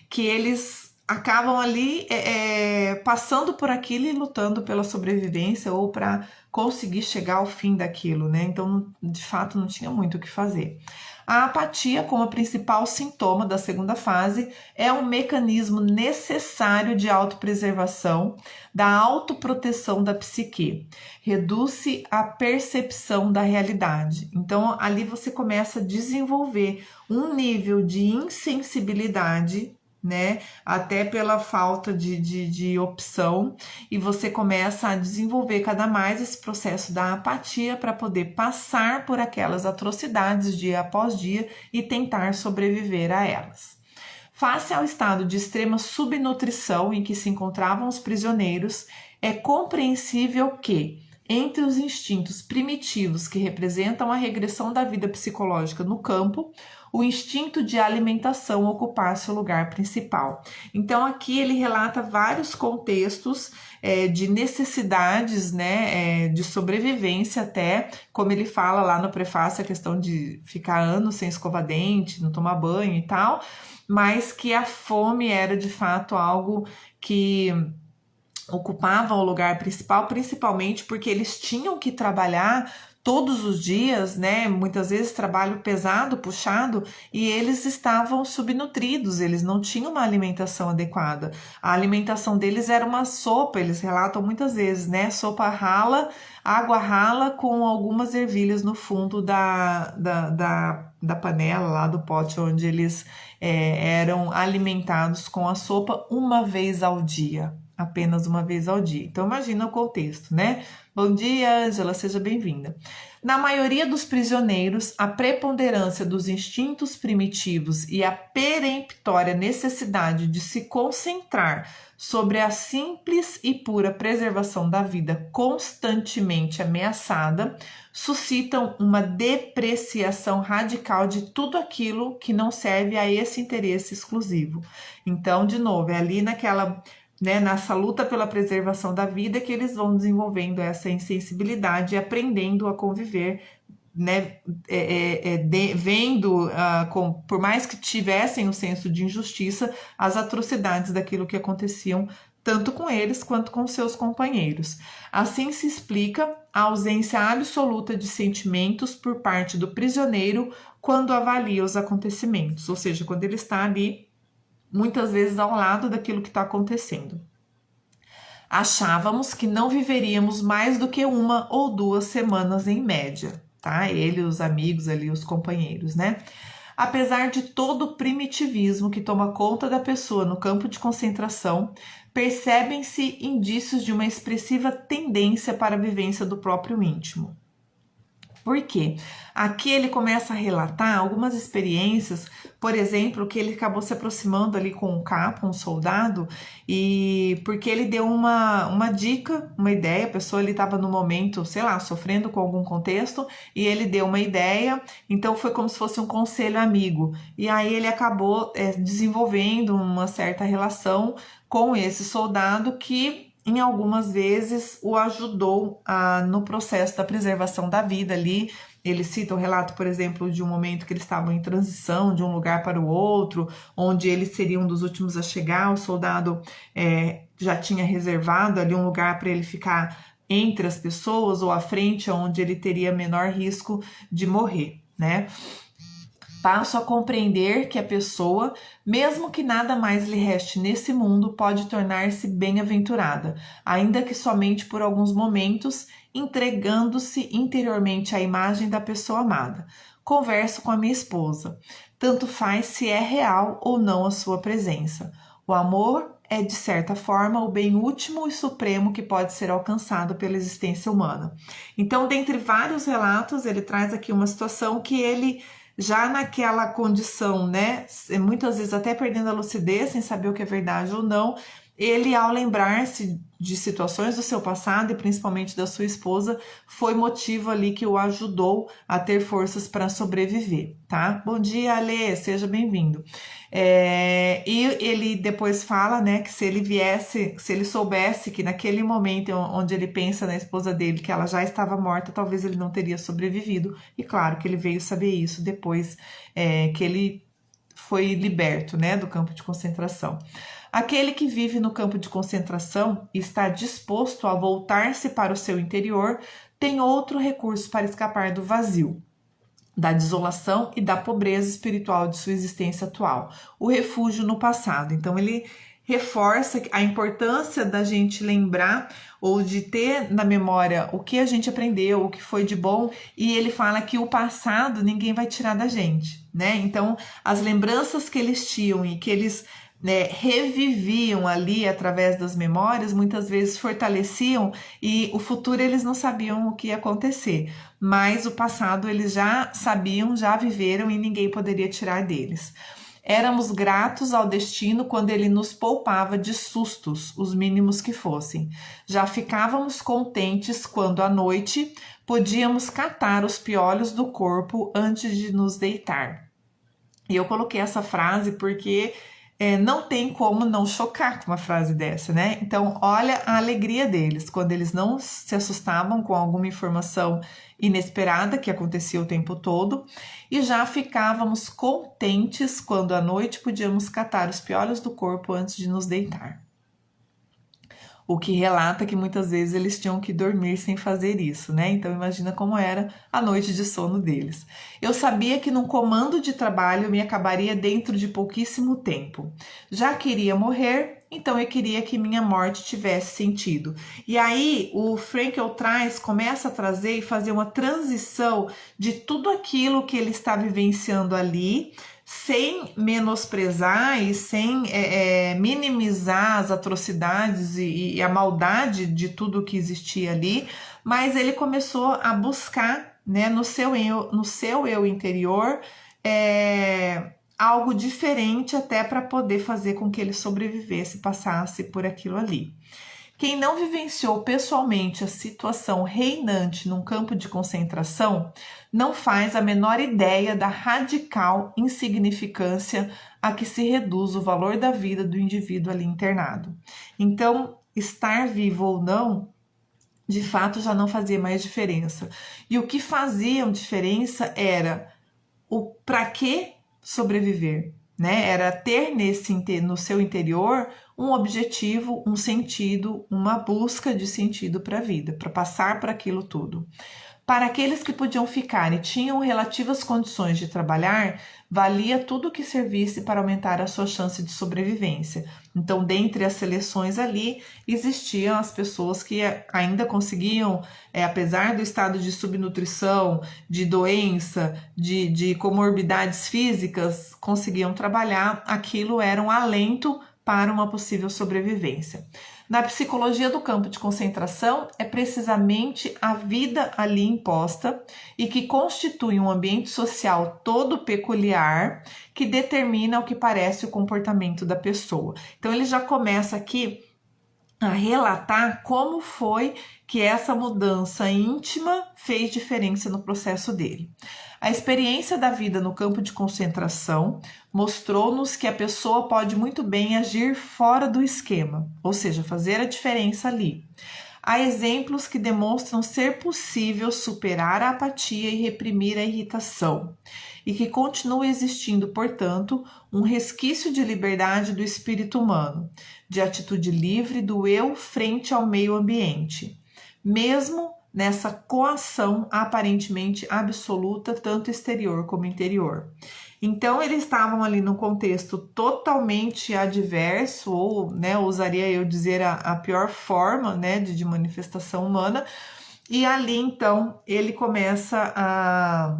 Que eles acabam ali passando por aquilo e lutando pela sobrevivência ou para conseguir chegar ao fim daquilo, né? Então, de fato, não tinha muito o que fazer. A apatia, como principal sintoma da segunda fase, é um mecanismo necessário de autopreservação, da autoproteção da psique. Reduz-se a percepção da realidade. Então, ali você começa a desenvolver um nível de insensibilidade, né? Até pela falta de opção, e você começa a desenvolver cada mais esse processo da apatia para poder passar por aquelas atrocidades dia após dia e tentar sobreviver a elas. Face ao estado de extrema subnutrição em que se encontravam os prisioneiros, é compreensível que, entre os instintos primitivos que representam a regressão da vida psicológica no campo, o instinto de alimentação ocupasse o lugar principal. Então aqui ele relata vários contextos de necessidades, né, de sobrevivência até, como ele fala lá no prefácio, a questão de ficar anos sem escovar dente, não tomar banho e tal, mas que a fome era de fato algo que ocupava o lugar principal, principalmente porque eles tinham que trabalhar todos os dias, né? Muitas vezes trabalho pesado, puxado, e eles estavam subnutridos, eles não tinham uma alimentação adequada. A alimentação deles era uma sopa, eles relatam muitas vezes, né? Sopa rala, água rala com algumas ervilhas no fundo da panela, lá do pote onde eles eram alimentados com a sopa uma vez ao dia. Apenas uma vez ao dia. Então, imagina o contexto, né? Bom dia, Ângela, seja bem-vinda. Na maioria dos prisioneiros, a preponderância dos instintos primitivos e a peremptória necessidade de se concentrar sobre a simples e pura preservação da vida constantemente ameaçada suscitam uma depreciação radical de tudo aquilo que não serve a esse interesse exclusivo. Então, de novo, é ali naquela... nessa luta pela preservação da vida que eles vão desenvolvendo essa insensibilidade e aprendendo a conviver, né, vendo, por mais que tivessem o senso de injustiça, as atrocidades daquilo que aconteciam tanto com eles quanto com seus companheiros. Assim se explica a ausência absoluta de sentimentos por parte do prisioneiro quando avalia os acontecimentos, ou seja, quando ele está ali muitas vezes ao lado daquilo que está acontecendo. Achávamos que não viveríamos mais do que 1 ou 2 semanas em média, tá? Ele, os amigos ali, os companheiros, né? Apesar de todo o primitivismo que toma conta da pessoa no campo de concentração, percebem-se indícios de uma expressiva tendência para a vivência do próprio íntimo. Por quê? Aqui ele começa a relatar algumas experiências, por exemplo, que ele acabou se aproximando ali com um capa, um soldado, e porque ele deu uma dica, uma ideia, a pessoa estava no momento, sei lá, sofrendo com algum contexto, e ele deu uma ideia, então foi como se fosse um conselho amigo, e aí ele acabou desenvolvendo uma certa relação com esse soldado que em algumas vezes o ajudou no processo da preservação da vida ali. Ele cita o relato, por exemplo, de um momento que eles estavam em transição de um lugar para o outro, onde ele seria um dos últimos a chegar, o soldado já tinha reservado ali um lugar para ele ficar entre as pessoas ou à frente, onde ele teria menor risco de morrer, né? Passo a compreender que a pessoa, mesmo que nada mais lhe reste nesse mundo, pode tornar-se bem-aventurada, ainda que somente por alguns momentos, entregando-se interiormente à imagem da pessoa amada. Converso com a minha esposa. Tanto faz se é real ou não a sua presença. O amor é, de certa forma, o bem último e supremo que pode ser alcançado pela existência humana. Então, dentre vários relatos, ele traz aqui uma situação que ele... já naquela condição, né, muitas vezes até perdendo a lucidez, sem saber o que é verdade ou não, ele, ao lembrar-se de situações do seu passado e principalmente da sua esposa, foi motivo ali que o ajudou a ter forças para sobreviver, tá? Bom dia, Alê, seja bem-vindo. E ele depois fala, né, que se ele soubesse que naquele momento onde ele pensa na esposa dele, que ela já estava morta, talvez ele não teria sobrevivido. E claro que ele veio saber isso depois que ele foi liberto, né, do campo de concentração. Aquele que vive no campo de concentração e está disposto a voltar-se para o seu interior tem outro recurso para escapar do vazio. da desolação e da pobreza espiritual de sua existência atual. O refúgio no passado. Então ele reforça a importância da gente lembrar ou de ter na memória o que a gente aprendeu, o que foi de bom, e ele fala que o passado ninguém vai tirar da gente, né? Então, as lembranças que eles tinham e que eles reviviam ali através das memórias, muitas vezes fortaleciam, e o futuro eles não sabiam o que ia acontecer, mas o passado eles já sabiam, já viveram e ninguém poderia tirar deles. Éramos gratos ao destino quando ele nos poupava de sustos, os mínimos que fossem. Já ficávamos contentes quando à noite podíamos catar os piolhos do corpo antes de nos deitar. E eu coloquei essa frase porque não tem como não chocar com uma frase dessa, né? Então, olha a alegria deles, quando eles não se assustavam com alguma informação inesperada que acontecia o tempo todo, e já ficávamos contentes quando à noite podíamos catar os piolhos do corpo antes de nos deitar. O que relata que muitas vezes eles tinham que dormir sem fazer isso, né? Então imagina como era a noite de sono deles. Eu sabia que num comando de trabalho me acabaria dentro de pouquíssimo tempo. Já queria morrer, então eu queria que minha morte tivesse sentido. E aí o Frankl começa a trazer e fazer uma transição de tudo aquilo que ele está vivenciando ali, sem menosprezar e sem minimizar as atrocidades e a maldade de tudo que existia ali, mas ele começou a buscar, né, no seu eu interior algo diferente até para poder fazer com que ele sobrevivesse, passasse por aquilo ali. Quem não vivenciou pessoalmente a situação reinante num campo de concentração não faz a menor ideia da radical insignificância a que se reduz o valor da vida do indivíduo ali internado. Então, estar vivo ou não, de fato, já não fazia mais diferença. E o que fazia diferença era o para que sobreviver, né? Era ter no seu interior um objetivo, um sentido, uma busca de sentido para a vida, para passar por aquilo tudo. Para aqueles que podiam ficar e tinham relativas condições de trabalhar, valia tudo o que servisse para aumentar a sua chance de sobrevivência. Então, dentre as seleções ali, existiam as pessoas que ainda conseguiam, apesar do estado de subnutrição, de doença, de comorbidades físicas, conseguiam trabalhar. Aquilo era um alento para uma possível sobrevivência. Na psicologia do campo de concentração, é precisamente a vida ali imposta e que constitui um ambiente social todo peculiar que determina o que parece o comportamento da pessoa. Então ele já começa aqui a relatar como foi que essa mudança íntima fez diferença no processo dele. A experiência da vida no campo de concentração mostrou-nos que a pessoa pode muito bem agir fora do esquema, ou seja, fazer a diferença ali. Há exemplos que demonstram ser possível superar a apatia e reprimir a irritação, e que continua existindo, portanto, um resquício de liberdade do espírito humano, de atitude livre do eu frente ao meio ambiente, mesmo nessa coação aparentemente absoluta, tanto exterior como interior. Então, eles estavam ali num contexto totalmente adverso, ou, né, ousaria eu dizer a pior forma, né, de manifestação humana, e ali, então, ele começa a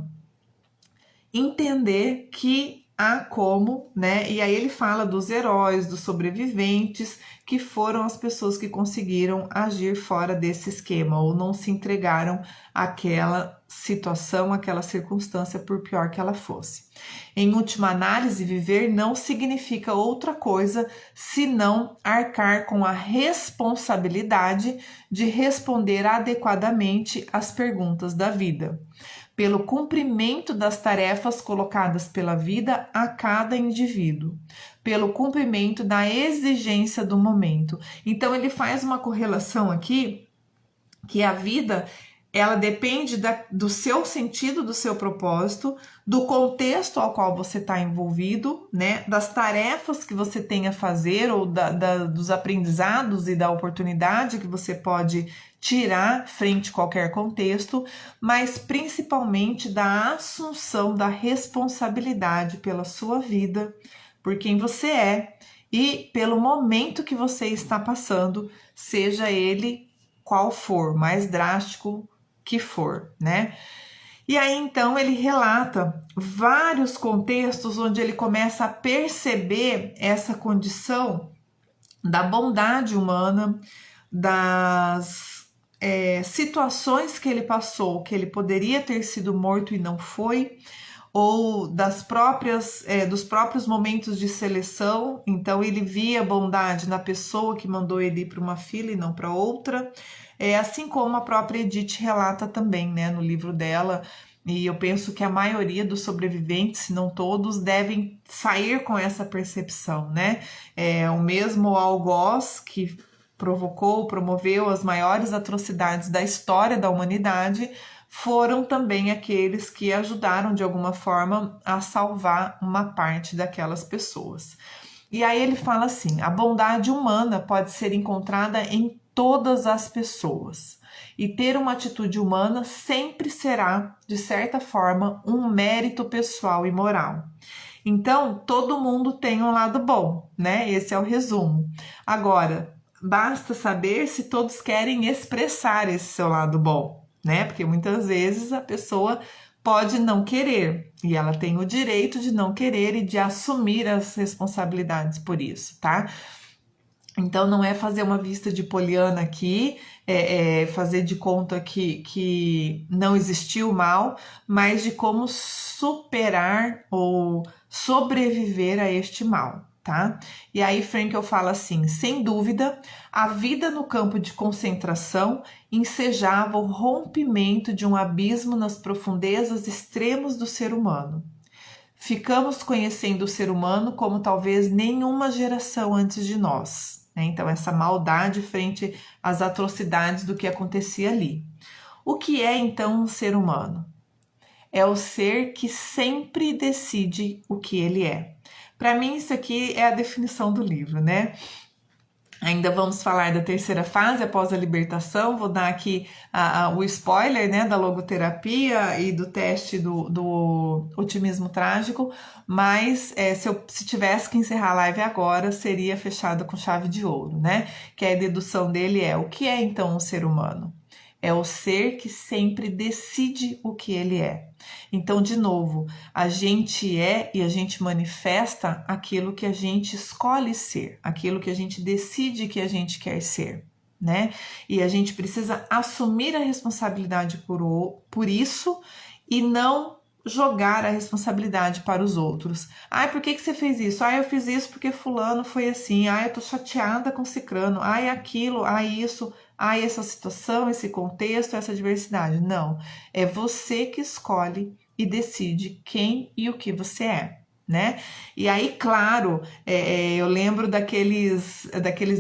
entender que há como, né? E aí ele fala dos heróis, dos sobreviventes, que foram as pessoas que conseguiram agir fora desse esquema ou não se entregaram àquela situação, àquela circunstância, por pior que ela fosse. Em última análise, viver não significa outra coisa senão arcar com a responsabilidade de responder adequadamente às perguntas da vida, pelo cumprimento das tarefas colocadas pela vida a cada indivíduo, pelo cumprimento da exigência do momento. Então ele faz uma correlação aqui que a vida ela depende do seu sentido, do seu propósito, do contexto ao qual você está envolvido, né? Das tarefas que você tem a fazer ou dos aprendizados e da oportunidade que você pode tirar frente a qualquer contexto, mas principalmente da assunção da responsabilidade pela sua vida, por quem você é e pelo momento que você está passando, seja ele qual for, mais drástico que for, né? E aí então ele relata vários contextos onde ele começa a perceber essa condição da bondade humana, das situações que ele passou, que ele poderia ter sido morto e não foi, ou dos próprios momentos de seleção. Então ele via bondade na pessoa que mandou ele ir para uma fila e não para outra, assim como a própria Edith relata também, né, no livro dela. E eu penso que a maioria dos sobreviventes, se não todos, devem sair com essa percepção, né? O mesmo algoz que promoveu as maiores atrocidades da história da humanidade, foram também aqueles que ajudaram de alguma forma a salvar uma parte daquelas pessoas. E aí ele fala assim: a bondade humana pode ser encontrada em todas as pessoas. E ter uma atitude humana sempre será, de certa forma, um mérito pessoal e moral. Então, todo mundo tem um lado bom, né? Esse é o resumo. Agora, basta saber se todos querem expressar esse seu lado bom, né? Porque muitas vezes a pessoa pode não querer e ela tem o direito de não querer e de assumir as responsabilidades por isso, tá? Então não é fazer uma vista de Poliana aqui, fazer de conta que não existiu o mal, mas de como superar ou sobreviver a este mal, tá? E aí Frankl fala assim: sem dúvida, a vida no campo de concentração ensejava o rompimento de um abismo nas profundezas extremas do ser humano. Ficamos conhecendo o ser humano como talvez nenhuma geração antes de nós. Então, essa maldade frente às atrocidades do que acontecia ali. O que é, então, um ser humano? É o ser que sempre decide o que ele é. Para mim, isso aqui é a definição do livro, né? Ainda vamos falar da terceira fase, após a libertação. Vou dar aqui o spoiler, né, da logoterapia e do teste do otimismo trágico, mas se tivesse que encerrar a live agora, seria fechada com chave de ouro, né? Que a dedução dele é: o que é então um ser humano? É o ser que sempre decide o que ele é. Então, de novo, a gente é e a gente manifesta aquilo que a gente escolhe ser, aquilo que a gente decide que a gente quer ser, né? E a gente precisa assumir a responsabilidade por isso e não jogar a responsabilidade para os outros. Ai, por que você fez isso? Ai, eu fiz isso porque fulano foi assim. Ai, eu tô chateada com cicrano. Ai, aquilo, ai, isso. Ai, essa situação, esse contexto, essa diversidade. Não, é você que escolhe e decide quem e o que você é, né? E aí, claro, eu lembro daqueles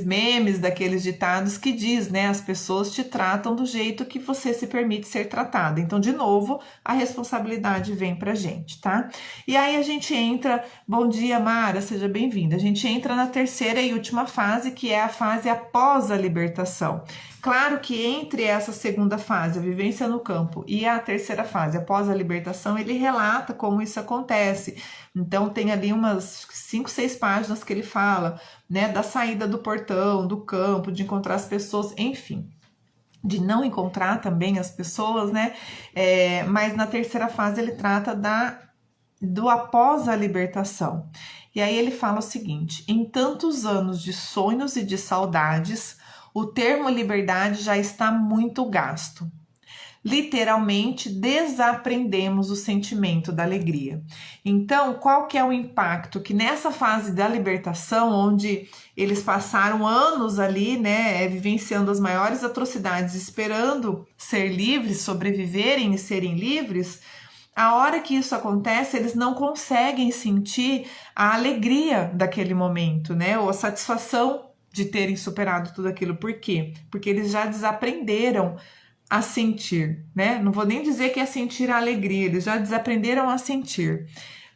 memes, daqueles ditados que diz, né? As pessoas te tratam do jeito que você se permite ser tratada. Então, de novo, a responsabilidade vem pra gente, tá? E aí a gente entra, bom dia, Mara, seja bem-vinda. A gente entra na terceira e última fase, que é a fase após a libertação. Claro que entre essa segunda fase, a vivência no campo, e a terceira fase, após a libertação, ele relata como isso acontece. Então, tem ali umas 5, 6 páginas que ele fala, né, da saída do portão, do campo, de encontrar as pessoas, enfim, de não encontrar também as pessoas, né? Mas na terceira fase ele trata do após a libertação. E aí ele fala o seguinte: em tantos anos de sonhos e de saudades, o termo liberdade já está muito gasto. Literalmente desaprendemos o sentimento da alegria. Então, qual que é o impacto? Que nessa fase da libertação, onde eles passaram anos ali, né, vivenciando as maiores atrocidades, esperando ser livres, sobreviverem e serem livres, a hora que isso acontece, eles não conseguem sentir a alegria daquele momento, né, ou a satisfação de terem superado tudo aquilo. Por quê? Porque eles já desaprenderam a sentir, né? Não vou nem dizer que é sentir a alegria, eles já desaprenderam a sentir.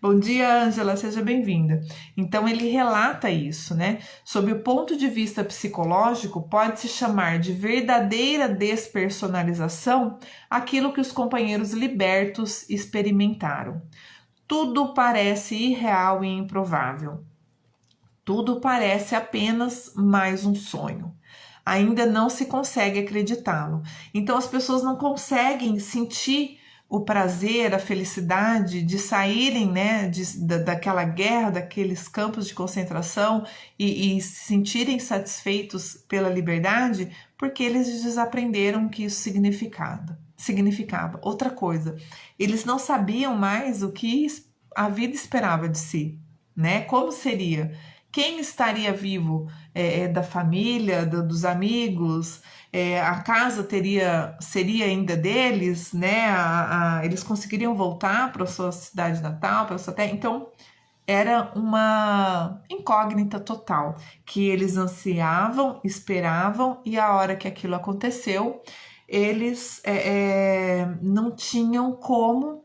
Bom dia, Ângela, seja bem-vinda. Então, ele relata isso, né? Sob o ponto de vista psicológico, pode-se chamar de verdadeira despersonalização aquilo que os companheiros libertos experimentaram. Tudo parece irreal e improvável. Tudo parece apenas mais um sonho. Ainda não se consegue acreditá-lo. Então as pessoas não conseguem sentir o prazer, a felicidade de saírem, né, daquela guerra, daqueles campos de concentração e se sentirem satisfeitos pela liberdade, porque eles desaprenderam o que isso significava. Outra coisa, eles não sabiam mais o que a vida esperava de si, né? Como seria? Quem estaria vivo da família, dos amigos? A casa seria ainda deles, né? Eles conseguiriam voltar para a sua cidade natal, para a sua terra. Então, era uma incógnita total, que eles ansiavam, esperavam, e a hora que aquilo aconteceu, eles não tinham como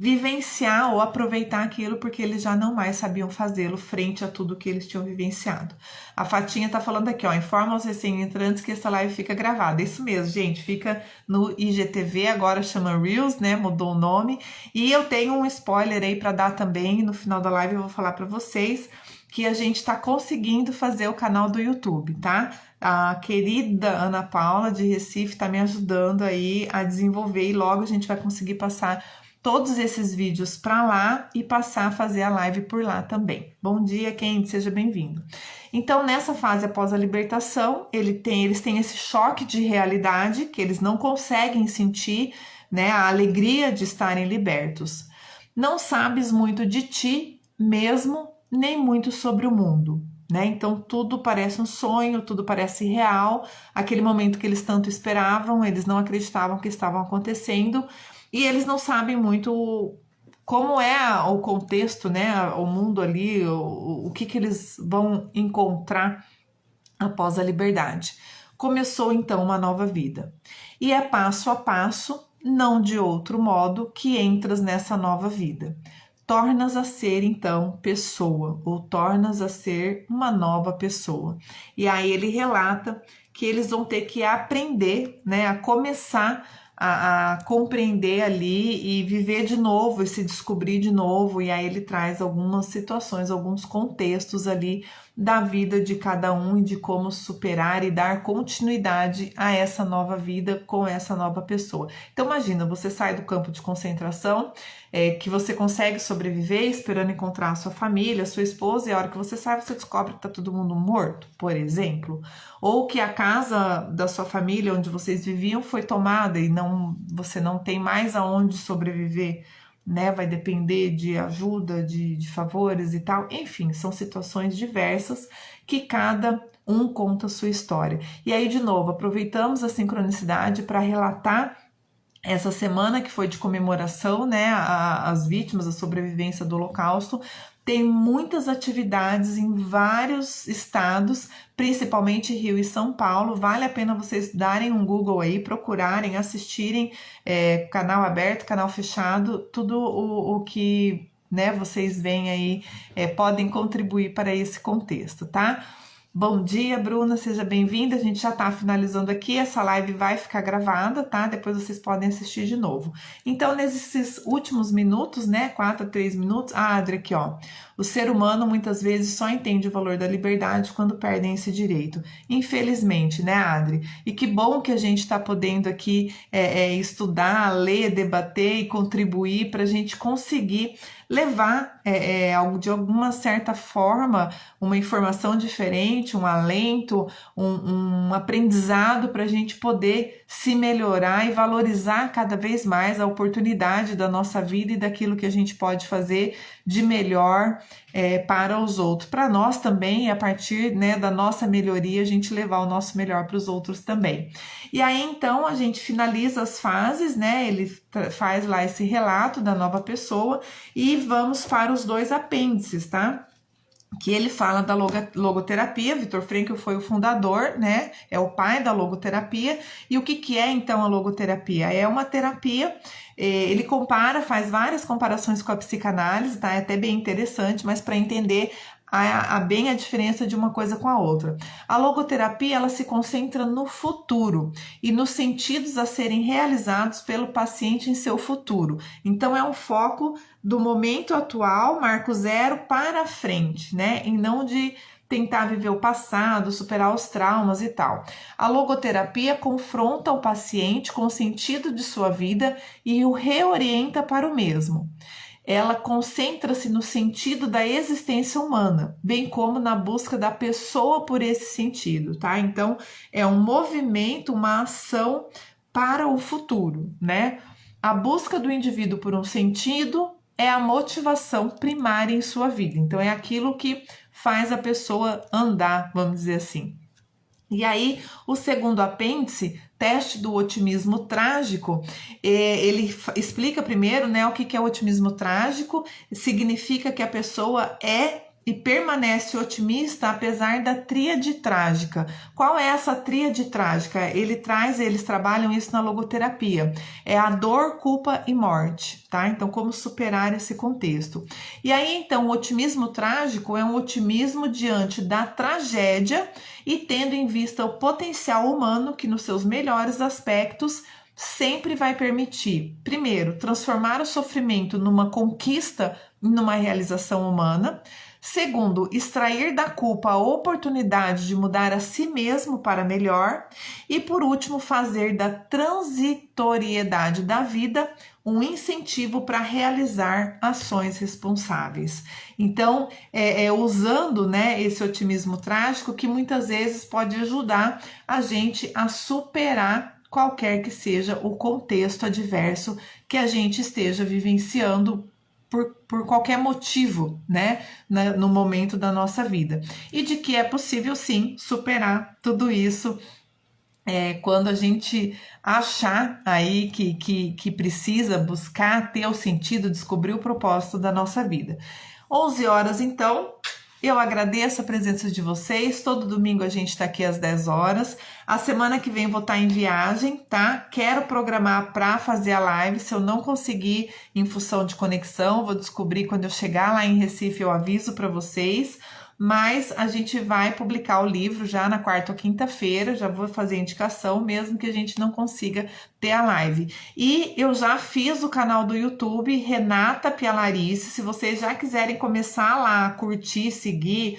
vivenciar ou aproveitar aquilo, porque eles já não mais sabiam fazê-lo frente a tudo que eles tinham vivenciado. A Fatinha tá falando aqui, ó, informa aos recém-entrantes que essa live fica gravada. Isso mesmo, gente, fica no IGTV, agora chama Reels, né, mudou o nome. E eu tenho um spoiler aí para dar também, no final da live eu vou falar para vocês que a gente tá conseguindo fazer o canal do YouTube, tá? A querida Ana Paula de Recife tá me ajudando aí a desenvolver e logo a gente vai conseguir passar todos esses vídeos para lá e passar a fazer a live por lá também. Bom dia, Kendi, seja bem-vindo. Então, nessa fase após a libertação, eles têm esse choque de realidade, que eles não conseguem sentir, né, a alegria de estarem libertos. Não sabes muito de ti mesmo, nem muito sobre o mundo, né? Então, tudo parece um sonho, tudo parece real. Aquele momento que eles tanto esperavam, eles não acreditavam que estavam acontecendo, e eles não sabem muito como é o contexto, né, o mundo ali, o que eles vão encontrar após a liberdade. Começou então uma nova vida. E é passo a passo, não de outro modo, que entras nessa nova vida. Tornas a ser então pessoa, ou tornas a ser uma nova pessoa. E aí ele relata que eles vão ter que aprender, né, a começar a compreender ali e viver de novo e se descobrir de novo, e aí ele traz algumas situações, alguns contextos ali da vida de cada um e de como superar e dar continuidade a essa nova vida com essa nova pessoa. Então imagina, você sai do campo de concentração, que você consegue sobreviver esperando encontrar a sua família, a sua esposa, e a hora que você sai você descobre que tá todo mundo morto, por exemplo, ou que a casa da sua família onde vocês viviam foi tomada e você não tem mais aonde sobreviver, né? Vai depender de ajuda, de favores e tal. Enfim, são situações diversas que cada um conta a sua história. E aí, de novo, aproveitamos a sincronicidade para relatar essa semana que foi de comemoração, né, às vítimas, a sobrevivência do Holocausto. Tem muitas atividades em vários estados, principalmente Rio e São Paulo. Vale a pena vocês darem um Google aí, procurarem, assistirem, canal aberto, canal fechado, tudo o que, né, vocês veem aí, podem contribuir para esse contexto, tá? Bom dia, Bruna, seja bem-vinda. A gente já tá finalizando aqui, essa live vai ficar gravada, tá? Depois vocês podem assistir de novo. Então, nesses últimos minutos, né, 4 a 3 minutos, Adri aqui, ó. O ser humano muitas vezes só entende o valor da liberdade quando perdem esse direito. Infelizmente, né, Adri? E que bom que a gente tá podendo aqui estudar, ler, debater e contribuir para a gente conseguir levar de alguma certa forma uma informação diferente, um alento, um aprendizado para a gente poder se melhorar e valorizar cada vez mais a oportunidade da nossa vida e daquilo que a gente pode fazer de melhor para os outros, para nós também, e a partir, né, da nossa melhoria a gente levar o nosso melhor para os outros também. E aí então a gente finaliza as fases, né, ele faz lá esse relato da nova pessoa e vamos para os 2 apêndices, tá? que ele fala da logoterapia. Viktor Frankl foi o fundador, né? É o pai da logoterapia. E o que é então a logoterapia? É uma terapia, ele compara, faz várias comparações com a psicanálise, tá? É até bem interessante, mas para entender bem a diferença de uma coisa com a outra. A logoterapia, ela se concentra no futuro e nos sentidos a serem realizados pelo paciente em seu futuro. Então, é um foco do momento atual, marco zero, para frente, né? E não de tentar viver o passado, superar os traumas e tal. A logoterapia confronta o paciente com o sentido de sua vida e o reorienta para o mesmo. Ela concentra-se no sentido da existência humana, bem como na busca da pessoa por esse sentido, tá? Então, é um movimento, uma ação para o futuro, né? A busca do indivíduo por um sentido é a motivação primária em sua vida. Então, é aquilo que faz a pessoa andar, vamos dizer assim. E aí, o segundo apêndice, teste do otimismo trágico, ele explica primeiro, né, o que é o otimismo trágico. Significa que a pessoa é e permanece otimista apesar da tríade trágica. Qual é essa tríade trágica? Eles trabalham isso na logoterapia. É a dor, culpa e morte, tá? Então, como superar esse contexto? E aí, então, o otimismo trágico é um otimismo diante da tragédia e tendo em vista o potencial humano que, nos seus melhores aspectos, sempre vai permitir, primeiro, transformar o sofrimento numa conquista, numa realização humana. Segundo, extrair da culpa a oportunidade de mudar a si mesmo para melhor. E por último, fazer da transitoriedade da vida um incentivo para realizar ações responsáveis. Então, usando, né, esse otimismo trágico que muitas vezes pode ajudar a gente a superar qualquer que seja o contexto adverso que a gente esteja vivenciando por qualquer motivo, né, no momento da nossa vida. E de que é possível, sim, superar tudo isso quando a gente achar aí que precisa buscar ter o sentido, descobrir o propósito da nossa vida. 11 horas, então. Eu agradeço a presença de vocês. Todo domingo a gente está aqui às 10 horas. A semana que vem vou estar em viagem, tá? Quero programar para fazer a live. Se eu não conseguir em função de conexão, vou descobrir quando eu chegar lá em Recife, eu aviso para vocês. Mas a gente vai publicar o livro já na quarta ou quinta-feira, já vou fazer indicação, mesmo que a gente não consiga ter a live. E eu já fiz o canal do YouTube, Renata Pialarice, se vocês já quiserem começar lá, curtir, seguir,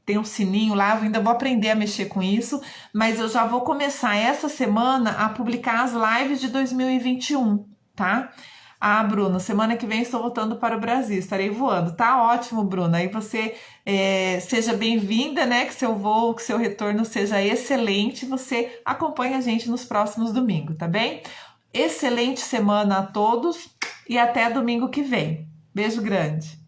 tem um sininho lá, eu ainda vou aprender a mexer com isso, mas eu já vou começar essa semana a publicar as lives de 2021, tá? Ah, Bruna, semana que vem estou voltando para o Brasil, estarei voando. Tá ótimo, Bruna. Aí você seja bem-vinda, né? Que seu voo, que seu retorno seja excelente. Você acompanha a gente nos próximos domingos, tá bem? Excelente semana a todos e até domingo que vem. Beijo grande.